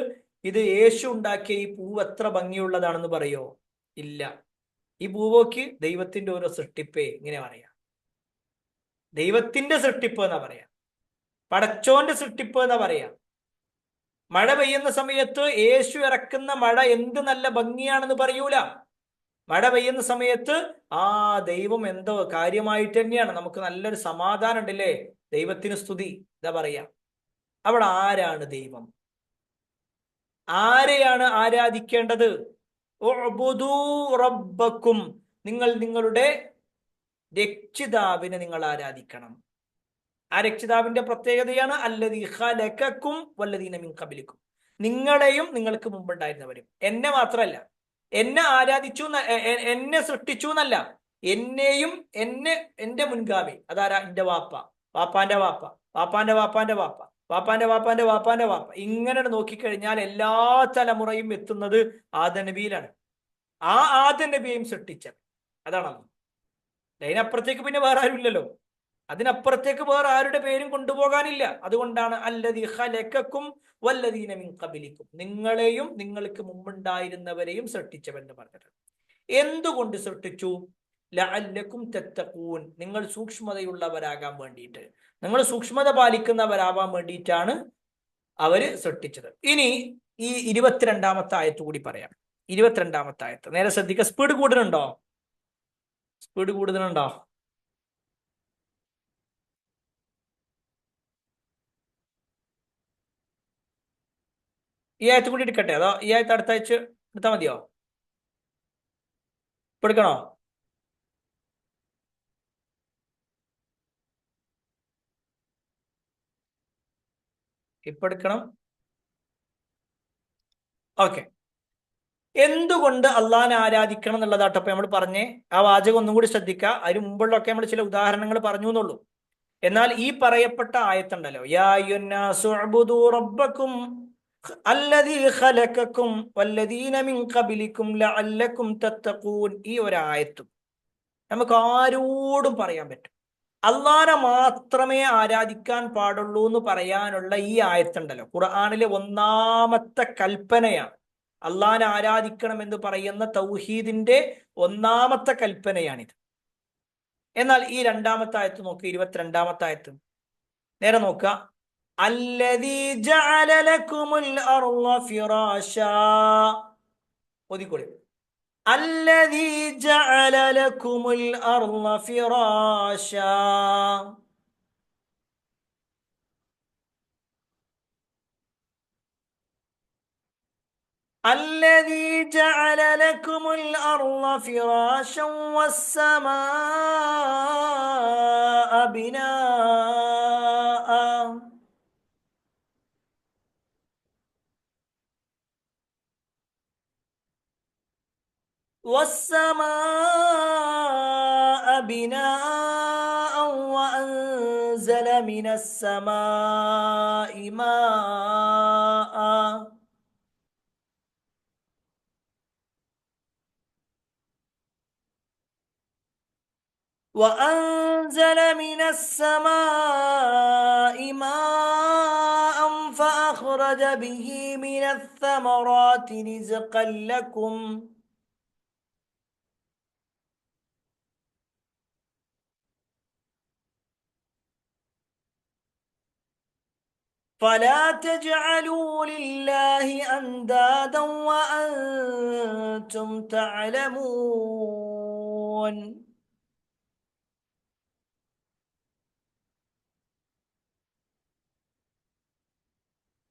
ഇത് യേശു ഉണ്ടാക്കിയ ഈ പൂവ് എത്ര ഭംഗിയുള്ളതാണെന്ന് പറയോ? ഇല്ല. ഈ പൂവോക്ക് ദൈവത്തിന്റെ ഓരോ സൃഷ്ടിപ്പേ ഇങ്ങനെ പറയാം. ദൈവത്തിന്റെ സൃഷ്ടിപ്പ് എന്നാ പറയാ, പടച്ചോന്റെ സൃഷ്ടിപ്പ് എന്നാ പറയാ. മഴ പെയ്യുന്ന സമയത്ത് യേശു ഇറക്കുന്ന മഴ എന്ത് നല്ല ഭംഗിയാണെന്ന് പറയൂല. മഴ പെയ്യുന്ന സമയത്ത് ആ ദൈവം എന്തോ കാര്യമായിട്ട് തന്നെയാണ്, നമുക്ക് നല്ലൊരു സമാധാനം ഉണ്ടല്ലേ, ദൈവത്തിന് സ്തുതി, ഇതാ പറയാ. അവിടെ ആരാണ് ദൈവം? ആരെയാണ് ആരാധിക്കേണ്ടത്? ഉഅ്ബുദൂ റബ്ബക്കും, നിങ്ങൾ നിങ്ങളുടെ രക്ഷിതാവിനെ നിങ്ങൾ ആരാധിക്കണം. ആ രക്ഷിതാവിന്റെ പ്രത്യേകതയാണ് അല്ലദീ ഖലഖക്കും വല്ലദീന മിൻ ഖബലിക്കും, നിങ്ങളെയും നിങ്ങൾക്ക് മുമ്പുണ്ടായിരുന്നവരും. എന്നെ മാത്രമല്ല, എന്നെ ആരാധിച്ചു, എന്നെ സൃഷ്ടിച്ചു എന്നല്ല, എന്നെയും എന്റെ മുൻഗാമി, അതാരാ? എന്റെ വാപ്പ, വാപ്പാന്റെ വാപ്പ, വാപ്പാന്റെ വാപ്പാന്റെ വാപ്പ, വാപ്പാന്റെ വാപ്പാന്റെ വാപ്പാന്റെ വാപ്പ, ഇങ്ങനെ നോക്കിക്കഴിഞ്ഞാൽ എല്ലാ തലമുറയും എത്തുന്നത് ആദം നബിയിലാണ്. ആ ആദം നബിയെയും സൃഷ്ടിച്ചത് അതാണ്. അതിനപ്പുറത്തേക്ക് പിന്നെ വേറെ ആരും ഇല്ലല്ലോ. അതിനപ്പുറത്തേക്ക് വേറെ ആരുടെ പേരും കൊണ്ടുപോകാനില്ല. അതുകൊണ്ടാണ് അല്ലദീ ഖലഖക്കും വല്ലദീന മിൻ ഖബലിക്കും, നിങ്ങളെയും നിങ്ങൾക്ക് മുമ്പുണ്ടായിരുന്നവരെയും സൃഷ്ടിച്ചവൻ എന്ന് പറഞ്ഞിട്ട്. എന്തുകൊണ്ട് സൃഷ്ടിച്ചു? ലഅല്ലക്കും തത്തഖൂൻ, നിങ്ങൾ സൂക്ഷ്മതയുള്ളവരാകാൻ വേണ്ടിയിട്ട്, നിങ്ങൾ സൂക്ഷ്മത പാലിക്കുന്നവരാവാൻ വേണ്ടിയിട്ടാണ് അവര് സൃഷ്ടിച്ചത്. ഇനി ഈ 22-ാമത്തെ ആയത്ത് കൂടി പറയാം. 22-ാമത്തെ ആയത്ത് നേരെ ശ്രദ്ധിക്കുക. സ്പീഡ് കൂടുതലുണ്ടോ? ഈ ആയത്ത് കൂടി എടുക്കട്ടെ, അതോ ഈ ആയത്ത് അടുത്ത ആഴ്ച എടുത്താൽ മതിയോ? ഇപ്പൊ എടുക്കണോ? ഇപ്പൊ എടുക്കണം. ഓക്കെ. എന്തുകൊണ്ട് അള്ളാഹിനെ ആരാധിക്കണം എന്നുള്ളതാട്ടോ അപ്പൊ നമ്മൾ പറഞ്ഞേ. ആ വാചകം ഒന്നും കൂടി ശ്രദ്ധിക്കുക. അതിന് മുമ്പുള്ളൊക്കെ നമ്മൾ ചില ഉദാഹരണങ്ങൾ പറഞ്ഞു എന്നുള്ളൂ. എന്നാൽ ഈ പറയപ്പെട്ട ആയത്തുണ്ടല്ലോ, യാ അയ്യുന്നാസു ഉഅ്ബുദൂ റബ്ബക്കും അല്ലദീ ഖലഖക്കും വല്ലദീന മിൻ ഖബ്ലിക്കും ലഅല്ലക്കും തത്തഖൂൻ, ഈ ഒരു ആയത്തും നമുക്ക് ആരോടും പറയാൻ പറ്റും. അള്ളാഹനെ മാത്രമേ ആരാധിക്കാൻ പാടുള്ളൂ എന്ന് പറയാനുള്ള ഈ ആയത്തുണ്ടല്ലോ, ഖുർആനിലെ ഒന്നാമത്തെ കൽപ്പനയാണ്. അള്ളാഹനെ ആരാധിക്കണം എന്ന് പറയുന്ന തൗഹീദിന്റെ ഒന്നാമത്തെ കൽപ്പനയാണിത്. എന്നാൽ ഈ രണ്ടാമത്തെ ആയത്ത് നോക്കുക, 22-ാമത്തെ ആയത്ത് നേരെ നോക്കുക. അല്ലദീ ജഅല ലക്കുമുൽ അർള ഫിറാശാ, ഓതിക്കോളി. അല്ലദീ ജഅല ലക്കുമുൽ അർള ഫിറാശാ, الذي جعل لكم الأرض فراشا والسماء بناء وأنزل من السماء ماء وأنزل من السماء ماء فأخرج به من الثمرات رزقا لكم فلا تجعلوا لله أندادا وأنتم تعلمون.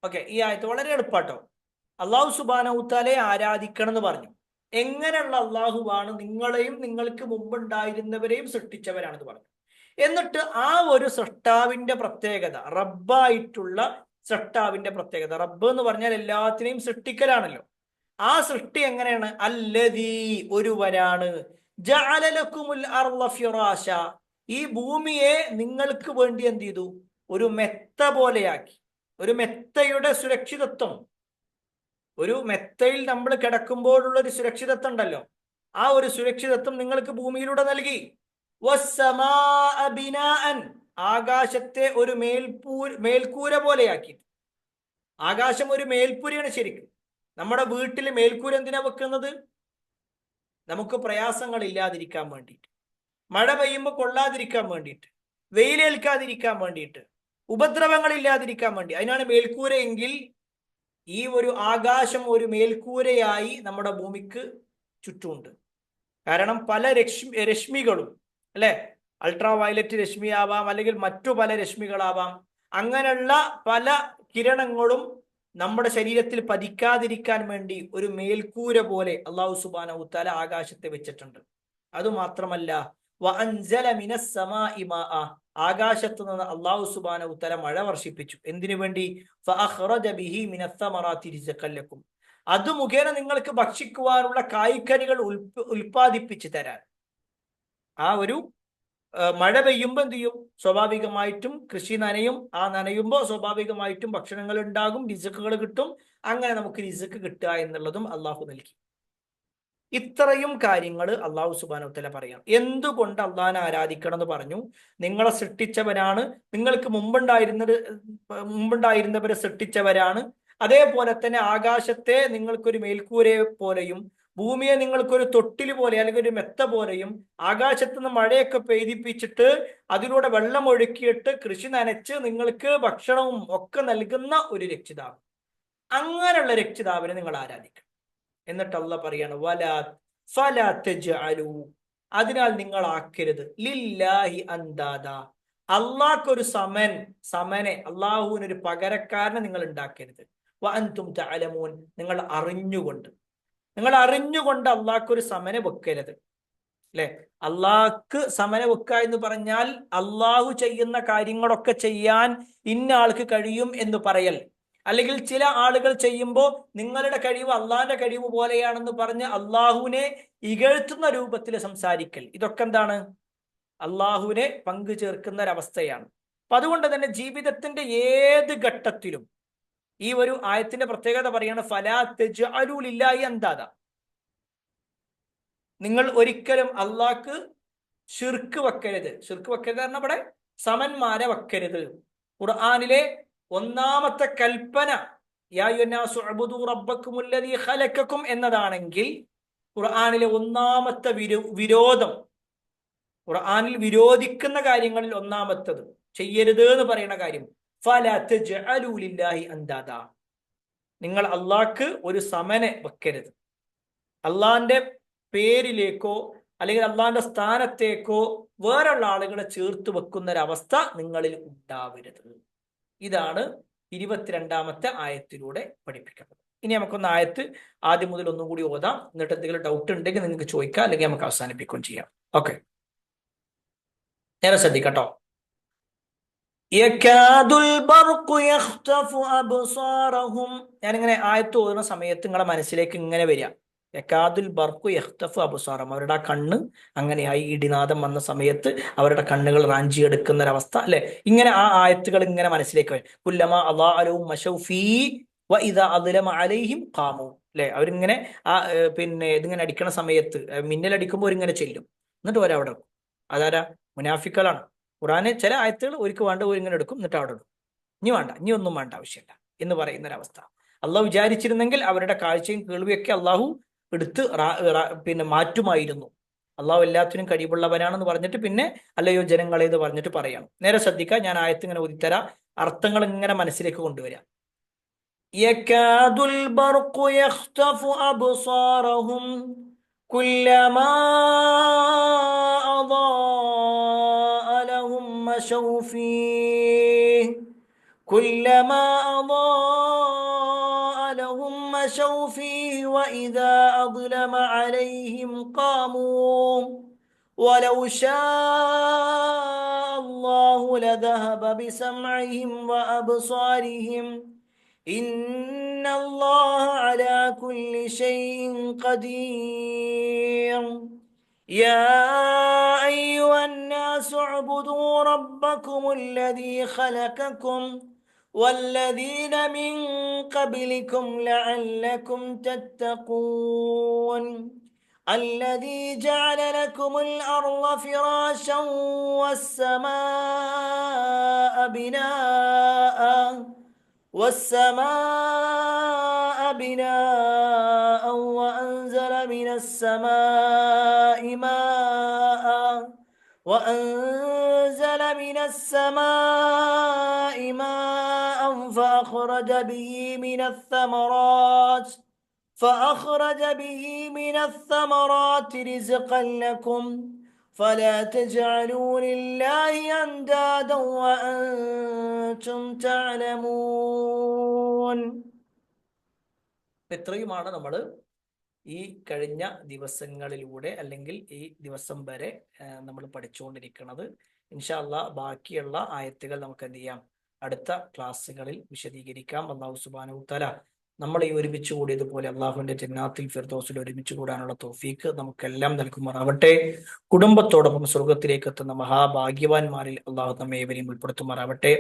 ഓക്കെ, ഈ ആയത്ത് വളരെ എളുപ്പാട്ടോ. അള്ളാഹു സുബ്ഹാനഹു തആലയെ ആരാധിക്കണം എന്ന് പറഞ്ഞു. എങ്ങനെയുള്ള അള്ളാഹുവാണ്? നിങ്ങളെയും നിങ്ങൾക്ക് മുമ്പുണ്ടായിരുന്നവരെയും സൃഷ്ടിച്ചവരാണെന്ന് പറഞ്ഞു. എന്നിട്ട് ആ ഒരു സൃഷ്ടാവിന്റെ പ്രത്യേകത, റബ്ബായിട്ടുള്ള സൃഷ്ടാവിന്റെ പ്രത്യേകത, റബ്ബ് എന്ന് പറഞ്ഞാൽ എല്ലാത്തിനെയും സൃഷ്ടിക്കലാണല്ലോ. ആ സൃഷ്ടി എങ്ങനെയാണ്? അല്ലദീ, ഒരുവരാണ്, ജഅല ലക്കുമുൽ അർള ഫിറാശ, ഈ ഭൂമിയെ നിങ്ങൾക്ക് വേണ്ടി എന്ത് ചെയ്തു? ഒരു മെത്ത പോലെയാക്കി. ഒരു മെത്തയുടെ സുരക്ഷിതത്വം, ഒരു മെത്തയിൽ നമ്മൾ കിടക്കുമ്പോഴുള്ള ഒരു സുരക്ഷിതത്വം ഉണ്ടല്ലോ, ആ ഒരു സുരക്ഷിതത്വം നിങ്ങൾക്ക് ഭൂമിയിലൂടെ നൽകി. വസ്സമാഅ ബിനാഅൻ, ആകാശത്തെ ഒരു മേൽക്കൂര പോലെയാക്കി. ആകാശം ഒരു മേൽക്കൂരയാണ് ശരിക്കും. നമ്മുടെ വീട്ടിൽ മേൽക്കൂര എന്തിനാ വെക്കുന്നത്? നമുക്ക് പ്രയാസങ്ങൾ ഇല്ലാതിരിക്കാൻ വേണ്ടിയിട്ട്, മഴ പെയ്യുമ്പോൾ കൊള്ളാതിരിക്കാൻ വേണ്ടിയിട്ട്, വെയിലേൽക്കാതിരിക്കാൻ വേണ്ടിയിട്ട്, ഉപദ്രവങ്ങൾ ഇല്ലാതിരിക്കാൻ വേണ്ടി. അതിനാണ് മേൽക്കൂര എങ്കിൽ ഈ ഒരു ആകാശം ഒരു മേൽക്കൂരയായി നമ്മുടെ ഭൂമിക്ക് ചുറ്റുമുണ്ട്. കാരണം പല രശ്മികളും അല്ലെ, അൾട്രാ വയലറ്റ് രശ്മിയാവാം, അല്ലെങ്കിൽ മറ്റു പല രശ്മികളാവാം, അങ്ങനെയുള്ള പല കിരണങ്ങളും നമ്മുടെ ശരീരത്തിൽ പതിക്കാതിരിക്കാൻ വേണ്ടി ഒരു മേൽക്കൂര പോലെ അള്ളാഹു സുബ്ഹാനഹു തആല ആകാശത്തെ വെച്ചിട്ടുണ്ട്. അതുമാത്രമല്ല, വഅൻസല മിനസ് സമാഇ മാഅ, ആകാശത്ത് നിന്ന് അള്ളാഹു സുബ്ഹാനഹു തആല മഴ വർഷിപ്പിച്ചു. എന്തിനു വേണ്ടി? ഫഅഖ്റജ ബിഹി മിനസ് സമറാത്തി റിസ്ഖൻ ലക്കും, അത് മുഖേന നിങ്ങൾക്ക് ഭക്ഷിക്കുവാനുള്ള കായ്കനികൾ ഉൽപ്പാദിപ്പിച്ചു തരാൻ. ആ ഒരു മഴ പെയ്യുമ്പോൾ എന്ത് ചെയ്യും? സ്വാഭാവികമായിട്ടും കൃഷി നനയും. ആ നനയുമ്പോൾ സ്വാഭാവികമായിട്ടും ഭക്ഷണങ്ങൾ ഉണ്ടാകും, റിസ്ഖുകൾ കിട്ടും. അങ്ങനെ നമുക്ക് റിസ്ഖ് കിട്ടുക എന്നുള്ളതും അള്ളാഹു നൽകി. ഇത്രയും കാര്യങ്ങൾ അള്ളാഹു സുബ്ഹാനഹു തആല പറയാം. എന്തുകൊണ്ട് അള്ളാഹിനെ ആരാധിക്കണം എന്ന് പറഞ്ഞു? നിങ്ങളെ സൃഷ്ടിച്ചവരാണ്, നിങ്ങൾക്ക് മുമ്പുണ്ടായിരുന്നവരെ സൃഷ്ടിച്ചവരാണ്. അതേപോലെ തന്നെ ആകാശത്തെ നിങ്ങൾക്കൊരു മേൽക്കൂരയെ പോലെയും, ഭൂമിയെ നിങ്ങൾക്കൊരു തൊട്ടിൽ പോലെ അല്ലെങ്കിൽ ഒരു മെത്ത പോലെയും, ആകാശത്ത് നിന്ന് മഴയൊക്കെ പെയ്തിപ്പിച്ചിട്ട് അതിലൂടെ വെള്ളം ഒഴുക്കിയിട്ട് കൃഷി നനച്ച് നിങ്ങൾക്ക് ഭക്ഷണവും ഒക്കെ നൽകുന്ന ഒരു രക്ഷിതാവ്. അങ്ങനെയുള്ള രക്ഷിതാവിനെ നിങ്ങൾ ആരാധിക്കണം. എന്നിട്ട് അള്ളാഹ് പറയാണ്, ഫലാ തജ്അലൂ, അതിനാൽ നിങ്ങൾ ആക്കരുത്, ലില്ലാഹി അന്താദ, അള്ളാഹ്ക്കൊരു സമനെ, അള്ളാഹുവിനൊരു പകരക്കാരനെ നിങ്ങൾ ഉണ്ടാക്കരുത്. വഅൻതും തഅലമൂൻ, നിങ്ങൾ അറിഞ്ഞുകൊണ്ട് അള്ളാഹ്ക്കൊരു സമനെ വെക്കരുത്. അല്ലെ, അള്ളാഹ്ക്ക് സമന വെക്കുക എന്ന് പറഞ്ഞാൽ അള്ളാഹു ചെയ്യുന്ന കാര്യങ്ങളൊക്കെ ചെയ്യാൻ ഇന്ന ആൾക്ക് കഴിയും എന്ന് പറയൽ. അല്ലെങ്കിൽ ചില ആളുകൾ ചെയ്യുമ്പോൾ നിങ്ങളുടെ കഴിവ് അള്ളാഹിന്റെ കഴിവ് പോലെയാണെന്ന് പറഞ്ഞ് അള്ളാഹുവിനെ ഇകഴ്ത്തുന്ന രൂപത്തിൽ സംസാരിക്കൽ, ഇതൊക്കെ എന്താണ്? അള്ളാഹുവിനെ പങ്കു ചേർക്കുന്ന ഒരവസ്ഥയാണ്. അപ്പൊ അതുകൊണ്ട് തന്നെ ജീവിതത്തിന്റെ ഏത് ഘട്ടത്തിലും ഈ ഒരു ആയത്തിന്റെ പ്രത്യേകത പറയാണ്, ഫലാ തജ്അലൂ ലില്ലാഹി അന്താദ. നിങ്ങൾ ഒരിക്കലും അള്ളാഹ്ക്ക് ഷിർക്ക് വെക്കരുത്. ഷിർക്ക് വെക്കരുത് പറഞ്ഞാൽ ഇവിടെ സമന്മാരെ വെക്കരുത്. ഖുർആനിലെ ഒന്നാമത്തെ കൽപ്പന യാ അയ്യുഹന്നാസു ഉഅ്ബുദൂ റബ്ബക്കുമുല്ലദീ ഖലഖക്കും എന്നതാണെങ്കിൽ, ഖുർആനിലെ ഒന്നാമത്തെ വിരോധം, ഖുർആനിൽ വിരോധിക്കുന്ന കാര്യങ്ങളിൽ ഒന്നാമത്തത്, ചെയ്യരുത് എന്ന് പറയുന്ന കാര്യം, ഫലാ തജ്അലൂ ലില്ലാഹി അന്താദ. നിങ്ങൾ അള്ളാഹ്ക്ക് ഒരു സമനെ വെക്കരുത്. അള്ളാഹിന്റെ പേരിലേക്കോ അല്ലെങ്കിൽ അള്ളാഹിന്റെ സ്ഥാനത്തേക്കോ വേറെയുള്ള ആളുകളെ ചേർത്ത് വെക്കുന്ന ഒരവസ്ഥ നിങ്ങളിൽ ഉണ്ടാവരുത്. ഇതാണ് 22ാമത്തെ ആയത്തിലൂടെ പഠിപ്പിക്കുന്നത്. ഇനി നമുക്കൊന്ന് ആയത്ത് ആദ്യം മുതൽ ഒന്നും കൂടി ഓതാം. എന്നിട്ട് എന്തെങ്കിലും ഡൗട്ട് ഉണ്ടെങ്കിൽ നിങ്ങൾക്ക് ചോദിക്കാം, അല്ലെങ്കിൽ നമുക്ക് അവസാനിപ്പിക്കുകയും ചെയ്യാം. ഓക്കെ, നേരെ ശ്രദ്ധിക്കട്ടോ. ഞാനിങ്ങനെ ആയത്ത് ഓതുന്ന സമയത്ത് നിങ്ങളുടെ മനസ്സിലേക്ക് ഇങ്ങനെ വരിക, യക്കാദുൽ ബർഖു യഖ്തഫു അബ്സാറഹും, അവരുടെ ആ കണ്ണ് അങ്ങനെയായി ഇടിനാദം വന്ന സമയത്ത് അവരുടെ കണ്ണുകൾ റാഞ്ചിയെടുക്കുന്ന ഒരവസ്ഥ അല്ലെ. ഇങ്ങനെ ആ ആയത്തുകൾ ഇങ്ങനെ മനസ്സിലേക്ക് വരും. കുല്ലമാ അളാഅ ലഹും മശൗ ഫീ വഇദാ അദ്ലമ അലൈഹിം ഖാമു. അല്ലെ, അവരിങ്ങനെ ആ പിന്നെ ഇതിങ്ങനെ അടിക്കണ സമയത്ത് മിന്നലടിക്കുമ്പോൾ അവരിങ്ങനെ ചെല്ലും, എന്നിട്ട് അവരവിടെ വെക്കും. അതാരാ? മുനാഫിക്കുകളാണ്. ഖുർആന് ചില ആയത്തുകൾ ഒരിക്കൽ വേണ്ട ഇങ്ങനെ എടുക്കും, എന്നിട്ട് അവിടെ ഇടും. ഇനി വേണ്ട, ഇനി ഒന്നും വേണ്ട, ആവശ്യമില്ല എന്ന് പറയുന്ന ഒരവസ്ഥ. അള്ളാഹു വിചാരിച്ചിരുന്നെങ്കിൽ അവരുടെ കാഴ്ചയും കേൾവിയൊക്കെ അള്ളാഹു എടുത്ത് പിന്നെ മാറ്റുമായിരുന്നു. അള്ളാഹു എല്ലാത്തിനും കഴിവുള്ളവനാണെന്ന് പറഞ്ഞിട്ട് പിന്നെ അല്ലയോ ജനങ്ങളെ എന്ന് പറഞ്ഞിട്ട് പറയണം. നേരെ ശ്രദ്ധിക്കുക, ഞാൻ ആയത്ത് ഇങ്ങനെ ഉദിത്തരാ, അർത്ഥങ്ങൾ ഇങ്ങനെ മനസ്സിലേക്ക് കൊണ്ടുവരാം. യകാദുൽ ബർഖു യഖ്തഫു അബ്സാറഹും കുല്ലമാ അളാഅ ലഹും മശൗ ഫീഹി കുല്ലമാ അളാഅ ലഹും മശൗ ഫീഹി വഇദാ അദ്ലമ അലൈഹിം ഖാമൂ വലൗ ശാഅ അല്ലാഹു ലദഹബ ബിസംഇഹിം വഅബ്സാരിഹിം ഇന്നല്ലാഹ അലാ കുല്ലി ശൈഇൻ ഖദീർ. യാ അയ്യുഹന്നാസു ഉഅ്ബുദൂ റബ്ബക്കുമുല്ലദീ ഖലഖക്കും വല്ലദീന മിൻ ഖബ്ലിക്കും ലഅല്ലക്കും തത്തഖൂൻ. الذي جعل لكم الأرض فراشا والسماء بناء وأنزل من السماء ماء فأخرج به من الثمرات رزقا لكم فلا تجعلوا لله أندادا وأنتم تعلمون. ഇത്രയുമാണ് നമ്മൾ ഈ കഴിഞ്ഞ ദിവസങ്ങളിലൂടെ അല്ലെങ്കിൽ ഈ ദിവസം വരെ നമ്മൾ പഠിച്ചുകൊണ്ടിരിക്കുന്നത്. ഇൻഷാ അല്ലാഹ് ബാക്കിയുള്ള ആയത്തുകൾ നമുക്ക് എന്ത് ചെയ്യാം, അടുത്ത ക്ലാസ്സുകളിൽ വിശദീകരിക്കാം. അല്ലാഹു സുബ്ഹാനഹു വ തആല നമ്മൾ ഈ ഒരുമിച്ച് കൂടിയതുപോലെ അള്ളാഹുവിന്റെ ജന്നാത്തുൽ ഫിർദൗസിൽ ഒരുമിച്ച് കൂടാനുള്ള തൗഫീക്ക് നമുക്കെല്ലാം നൽകുമാറാവട്ടെ. കുടുംബത്തോടൊപ്പം സ്വർഗത്തിലേക്ക് എത്തുന്ന മഹാഭാഗ്യവാന്മാരിൽ അള്ളാഹു നമ്മെ ഏവരെയും ഉൾപ്പെടുത്തുമാറാവട്ടെ.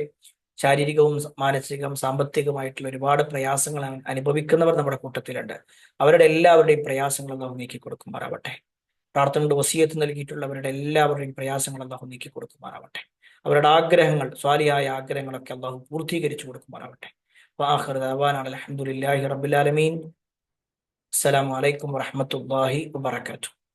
ശാരീരികവും മാനസികവും സാമ്പത്തികമായിട്ടുള്ള ഒരുപാട് പ്രയാസങ്ങൾ അനുഭവിക്കുന്നവർ നമ്മുടെ കൂട്ടത്തിലുണ്ട്. അവരുടെ എല്ലാവരുടെയും പ്രയാസങ്ങൾ അള്ളാഹു നീക്കി കൊടുക്കുമാറാവട്ടെ. പ്രാർത്ഥനയുടെ വസിയത്ത് നൽകിയിട്ടുള്ളവരുടെ എല്ലാവരുടെയും പ്രയാസങ്ങൾ അള്ളാഹു നീക്കി കൊടുക്കുമാറാവട്ടെ. അവരുടെ ആഗ്രഹങ്ങൾ, സ്വാലിയായ ആഗ്രഹങ്ങളൊക്കെ അള്ളാഹു പൂർത്തീകരിച്ചു കൊടുക്കുമാറാവട്ടെ. وآخر دعوانا الحمد لله رب العالمين. السلام عليكم ورحمة الله وبركاته.